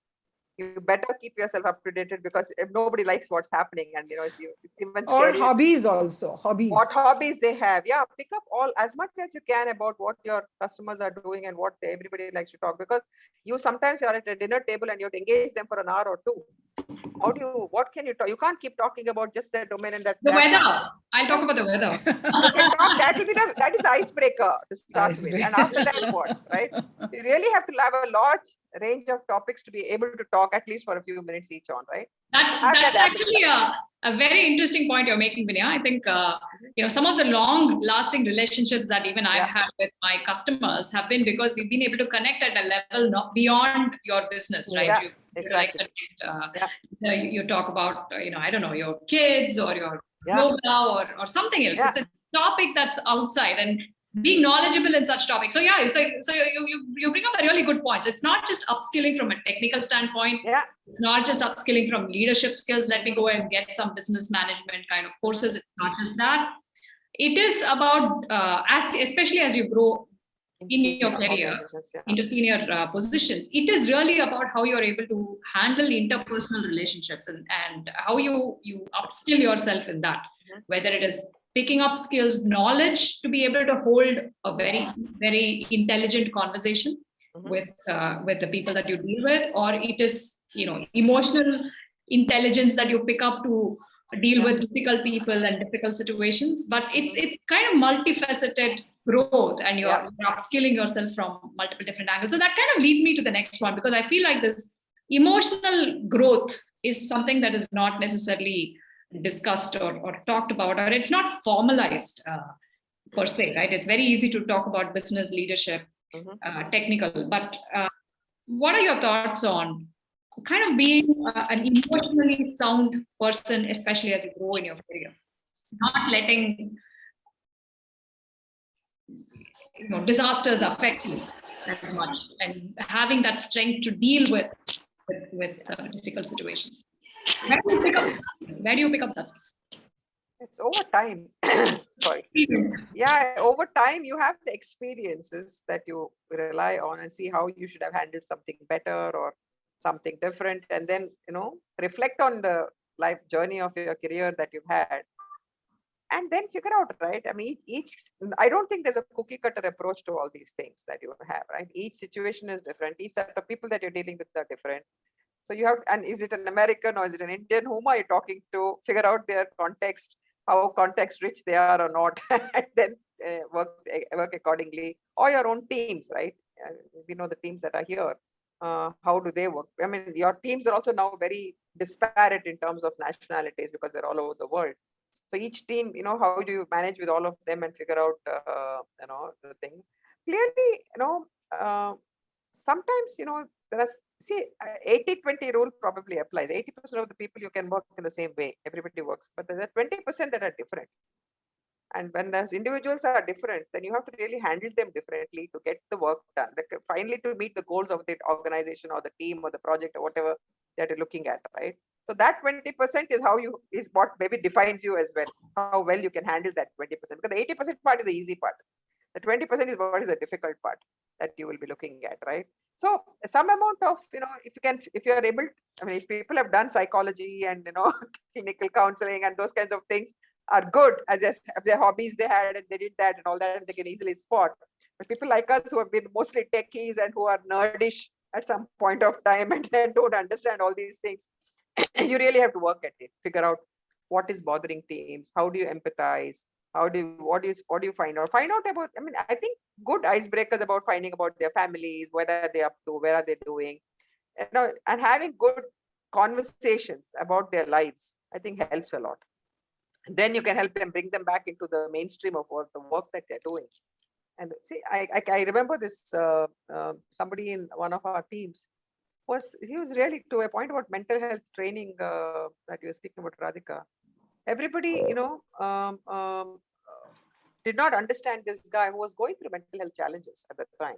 [SPEAKER 2] You better keep yourself up to date, because if nobody likes what's happening, and it's even scary.
[SPEAKER 3] Or hobbies also, hobbies.
[SPEAKER 2] What hobbies they have. Yeah, pick up all as much as you can about what your customers are doing and what everybody likes to talk, because you sometimes you're at a dinner table and you have to engage them for an hour or two. What can you talk? You can't keep talking about just that domain and that.
[SPEAKER 1] The weather. I'll talk about the weather.
[SPEAKER 2] That is the icebreaker to start with. And after that, what, right? You really have to have a large range of topics to be able to talk at least for a few minutes each on, right?
[SPEAKER 1] That's actually a very interesting point you're making, Vinaya. I think, some of the long-lasting relationships that even I've had with my customers have been because we've been able to connect at a level not beyond your business, right?
[SPEAKER 2] Yeah, exactly.
[SPEAKER 1] You talk about, I don't know, your kids or your yoga or something else. It's a topic that's outside, and being knowledgeable in such topics. So you bring up a really good point. So it's not just upskilling from a technical standpoint.
[SPEAKER 2] Yeah.
[SPEAKER 1] It's not just upskilling from leadership skills. Let me go and get some business management kind of courses. It's not just that. It is about, especially as you grow in your career into senior positions, it is really about how you're able to handle interpersonal relationships and how you upskill yourself in that, whether it is picking up skills, knowledge to be able to hold a very, very intelligent conversation with the people that you deal with, or it is, emotional intelligence that you pick up to deal with difficult people and difficult situations. But it's kind of multifaceted growth, and you're upskilling yourself from multiple different angles. So that kind of leads me to the next one, because I feel like this emotional growth is something that is not necessarily discussed or talked about, or it's not formalized per se, right? It's very easy to talk about business leadership, technical, but what are your thoughts on kind of being an emotionally sound person, especially as you grow in your career, not letting disasters affect you as much, and having that strength to deal with difficult situations? Where do you pick up that?
[SPEAKER 2] It's over time. Sorry. Yeah, over time you have the experiences that you rely on and see how you should have handled something better or something different, and then reflect on the life journey of your career that you've had, and then figure out, right? I mean, I don't think there's a cookie cutter approach to all these things that you have, right? Each situation is different. Each set of people that you're dealing with are different. So you have, and is it an American or is it an Indian? Whom are you talking to? Figure out their context, how context rich they are or not, and then work accordingly. Or your own teams, right? we know the teams that are here. How do they work? I mean, your teams are also now very disparate in terms of nationalities because they're all over the world. So each team, how do you manage with all of them and figure out, the thing? Clearly, sometimes, there are, see, 80-20 rule probably applies. 80% of the people you can work in the same way. Everybody works, but there are 20% that are different. And when those individuals are different, then you have to really handle them differently to get the work done. Finally, to meet the goals of the organization or the team or the project or whatever that you're looking at, right? So that 20% is what maybe defines you as well, how well you can handle that 20%. Because the 80% part is the easy part. The 20% is what is the difficult part that you will be looking at, right? So some amount of, if you are able, I mean, if people have done psychology and, clinical counseling and those kinds of things, are good as their hobbies they had and they did that and all that, they can easily spot. But people like us who have been mostly techies and who are nerdish at some point of time and then don't understand all these things, you really have to work at it, figure out what is bothering teams, how do you empathize, what do you find out about, I mean, I think good icebreakers about finding about their families, what are they up to, where are they doing, and having good conversations about their lives, I think helps a lot. Then you can help them, bring them back into the mainstream of the work that they're doing. And see, I remember this, somebody in one of our teams he was really, to a point about mental health training that you were speaking about, Radhika. Everybody, did not understand this guy who was going through mental health challenges at the time.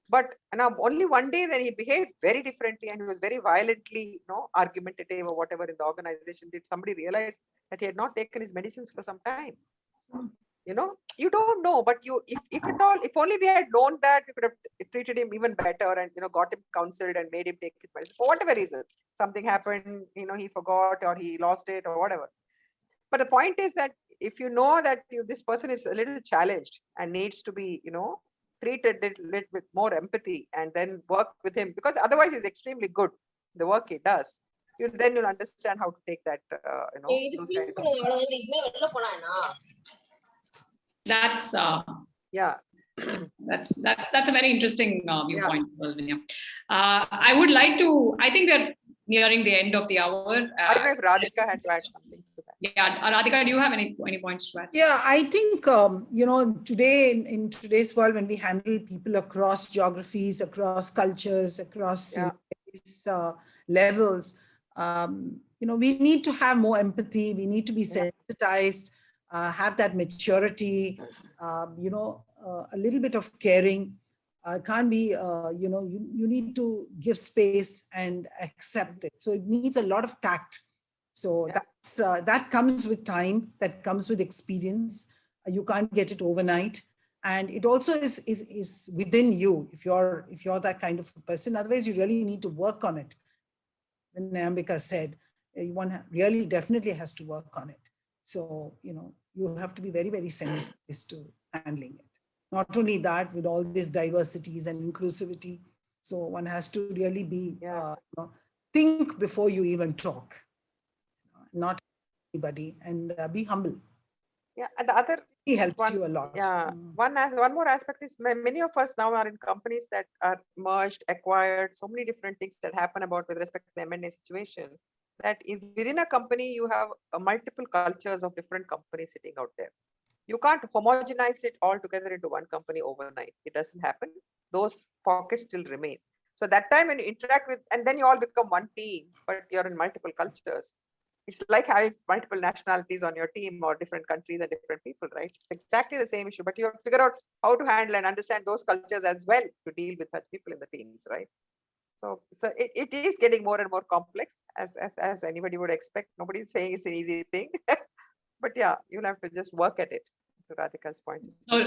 [SPEAKER 2] But now only one day then he behaved very differently and he was very violently, argumentative or whatever in the organization. Did somebody realize that he had not taken his medicines for some time? You don't know, but if only we had known that, we could have treated him even better and, got him counseled and made him take his medicine for whatever reason. Something happened, he forgot or he lost it or whatever. But the point is that if you know that this person is a little challenged and needs to be, treated with more empathy and then work with him, because otherwise he's extremely good the work he does, you'll understand how to take that those kind of...
[SPEAKER 1] That's
[SPEAKER 2] yeah,
[SPEAKER 1] that's a very interesting viewpoint. Yeah. I would like to, I think we're nearing the end of the hour.
[SPEAKER 2] I don't know if Radhika had to add something to that.
[SPEAKER 1] Yeah, Radhika, do you have any points to add?
[SPEAKER 3] Yeah, I think, today in today's world, when we handle people across geographies, across cultures, across levels, we need to have more empathy. We need to be sensitized, have that maturity, a little bit of caring. Can't be, you need to give space and accept it. So it needs a lot of tact. So that comes with time, that comes with experience. You can't get it overnight. And it also is within you if you're that kind of a person. Otherwise, you really need to work on it. When Ambika said, one really definitely has to work on it. So, you have to be very, very sensitized to handling it. Not only that, with all these diversities and inclusivity. So one has to really be, think before you even talk. Not anybody, and be humble.
[SPEAKER 2] Yeah, and the other
[SPEAKER 3] helps you a lot.
[SPEAKER 2] Yeah, one more aspect is many of us now are in companies that are merged, acquired, so many different things that happen about with respect to the M&A situation. That within a company you have multiple cultures of different companies sitting out there. You can't homogenize it all together into one company overnight. It doesn't happen. Those pockets still remain. So that time when you interact with, and then you all become one team, but you're in multiple cultures. It's like having multiple nationalities on your team or different countries and different people, right? It's exactly the same issue, but you have to figure out how to handle and understand those cultures as well to deal with such people in the teams, right? So it is getting more and more complex as anybody would expect. Nobody's saying it's an easy thing, but yeah, you'll have to just work at it. To Radhika's point.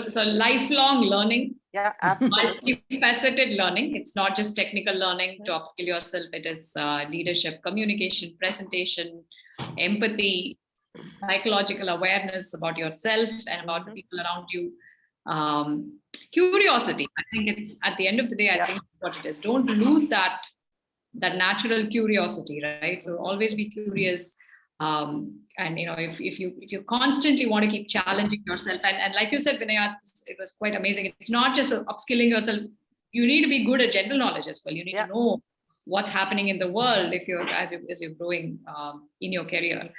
[SPEAKER 1] So lifelong learning.
[SPEAKER 2] Yeah, absolutely.
[SPEAKER 1] Multifaceted learning. It's not just technical learning to upskill yourself. It is leadership, communication, presentation, empathy, psychological awareness about yourself and about the people around you. Curiosity. I think it's at the end of the day, I think what it is. Don't lose that natural curiosity, right? So always be curious. And if you constantly want to keep challenging yourself, and like you said, Vinaya, it was quite amazing. It's not just upskilling yourself you need to be good at general knowledge as well. You need
[SPEAKER 2] Yeah.
[SPEAKER 1] to know what's happening in the world if you're as you're growing in your career.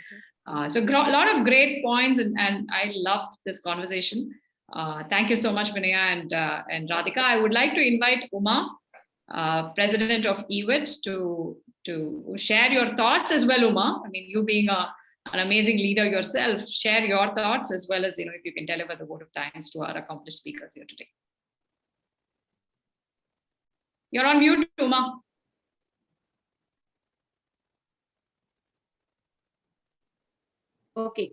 [SPEAKER 1] So a lot of great points, and I loved this conversation. Thank you so much, Vinaya and Radhika. I would like to invite Uma, president of eWIT, to share your thoughts as well. Uma, I mean, you being an amazing leader yourself, share your thoughts as well as, you know, if you can deliver the vote of thanks to our accomplished speakers here today. You're on mute, Uma.
[SPEAKER 4] Okay.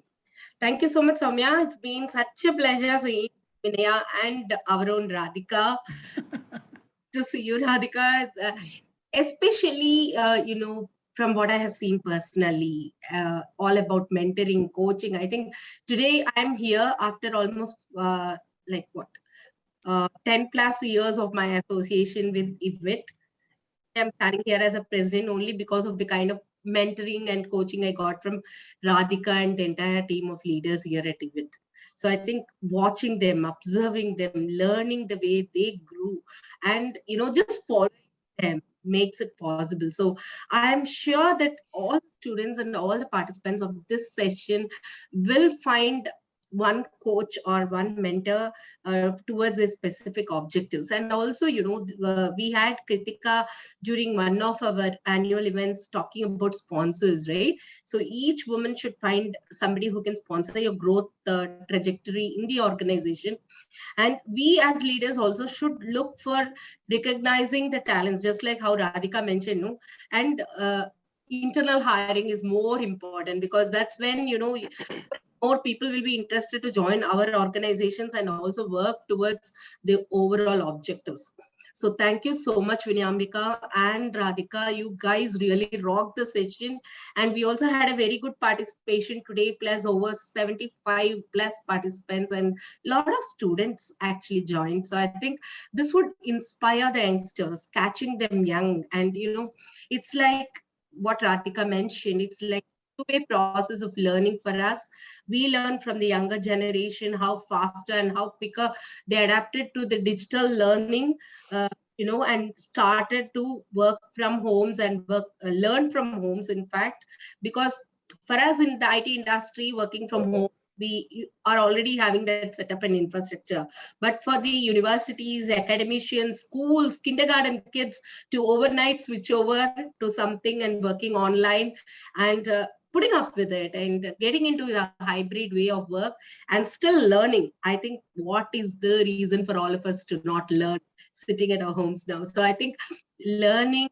[SPEAKER 4] Thank you so much, Soumya. It's been such a pleasure seeing Vinaya and our own Radhika. To see you, Radhika, especially, you know, from what I have seen personally, all about mentoring, coaching. I think today I'm here after almost 10 plus years of my association with eWIT. I'm standing here as a president only because of the kind of mentoring and coaching I got from Radhika and the entire team of leaders here at eWIT. So I think watching them, observing them, learning the way they grew, and, you know, just following them makes it possible. So I am sure that all the students and all the participants of this session will find one coach or one mentor towards a specific objectives. And also, you know, we had Kritika during one of our annual events talking about sponsors, right? So each woman should find somebody who can sponsor your growth trajectory in the organization. And we as leaders also should look for recognizing the talents, just like how Radhika mentioned, no? And internal hiring is more important, because that's when, you know, more people will be interested to join our organizations and also work towards the overall objectives. So thank you so much, Vinyambika and Radhika. You guys really rocked the session. And we also had a very good participation today, plus over 75 plus participants, and a lot of students actually joined. So I think this would inspire the youngsters, catching them young. And, you know, it's like what Radhika mentioned, it's like two-way process of learning for us. We learn from the younger generation how faster and how quicker they adapted to the digital learning, you know, and started to work from homes and learn from homes, in fact, because for us in the IT industry, working from home, we are already having that setup and infrastructure. But for the universities, academicians, schools, kindergarten kids to overnight switch over to something and working online and putting up with it and getting into a hybrid way of work and still learning. I think what is the reason for all of us to not learn sitting at our homes now? So I think learning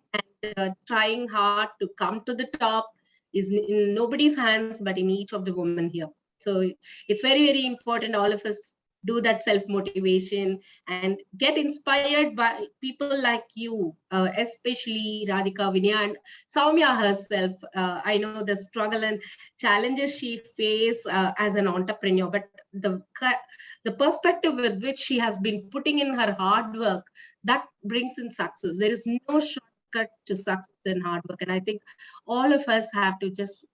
[SPEAKER 4] and trying hard to come to the top is in nobody's hands, but in each of the women here. So it's very, very important all of us do that self-motivation and get inspired by people like you, especially Radhika, Vinaya, and Soumya herself. I know the struggle and challenges she faced as an entrepreneur, but the perspective with which she has been putting in her hard work, that brings in success. There is no shortcut to success in hard work. And I think all of us have to just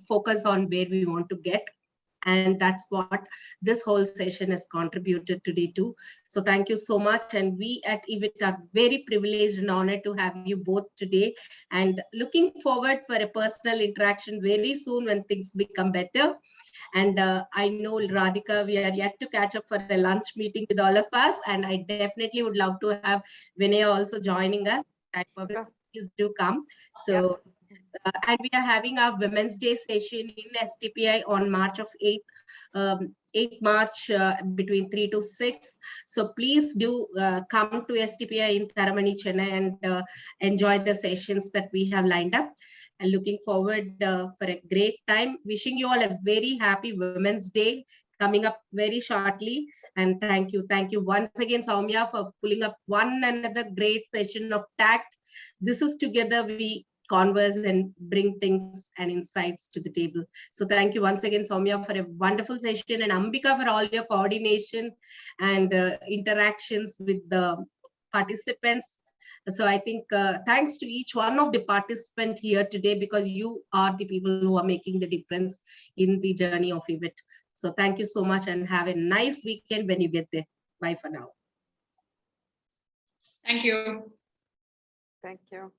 [SPEAKER 4] focus on where we want to get. And that's what this whole session has contributed today to. So thank you so much. And we at eWIT are very privileged and honored to have you both today, and looking forward for a personal interaction very soon when things become better. And I know, Radhika, we are yet to catch up for a lunch meeting with all of us. And I definitely would love to have Vinaya also joining us. Please do come. So. And we are having our Women's Day session in STPI on March of 8th March between 3 to 6. So please do come to STPI in Taramani, Chennai, and enjoy the sessions that we have lined up. And looking forward for a great time. Wishing you all a very happy Women's Day coming up very shortly. And thank you. Thank you once again, Soumya, for pulling up one another great session of TaCT. This is together we converse and bring things and insights to the table. So thank you once again, Soumya, for a wonderful session, and Ambika for all your coordination and interactions with the participants. So I think thanks to each one of the participants here today, because you are the people who are making the difference in the journey of eWIT. So thank you so much, and have a nice weekend when you get there. Bye for now.
[SPEAKER 1] Thank you.
[SPEAKER 2] Thank you.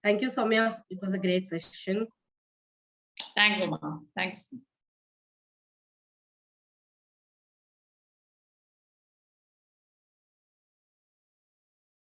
[SPEAKER 4] Thank you, Soumya. It was a great session.
[SPEAKER 1] Thanks, Uma. Thanks.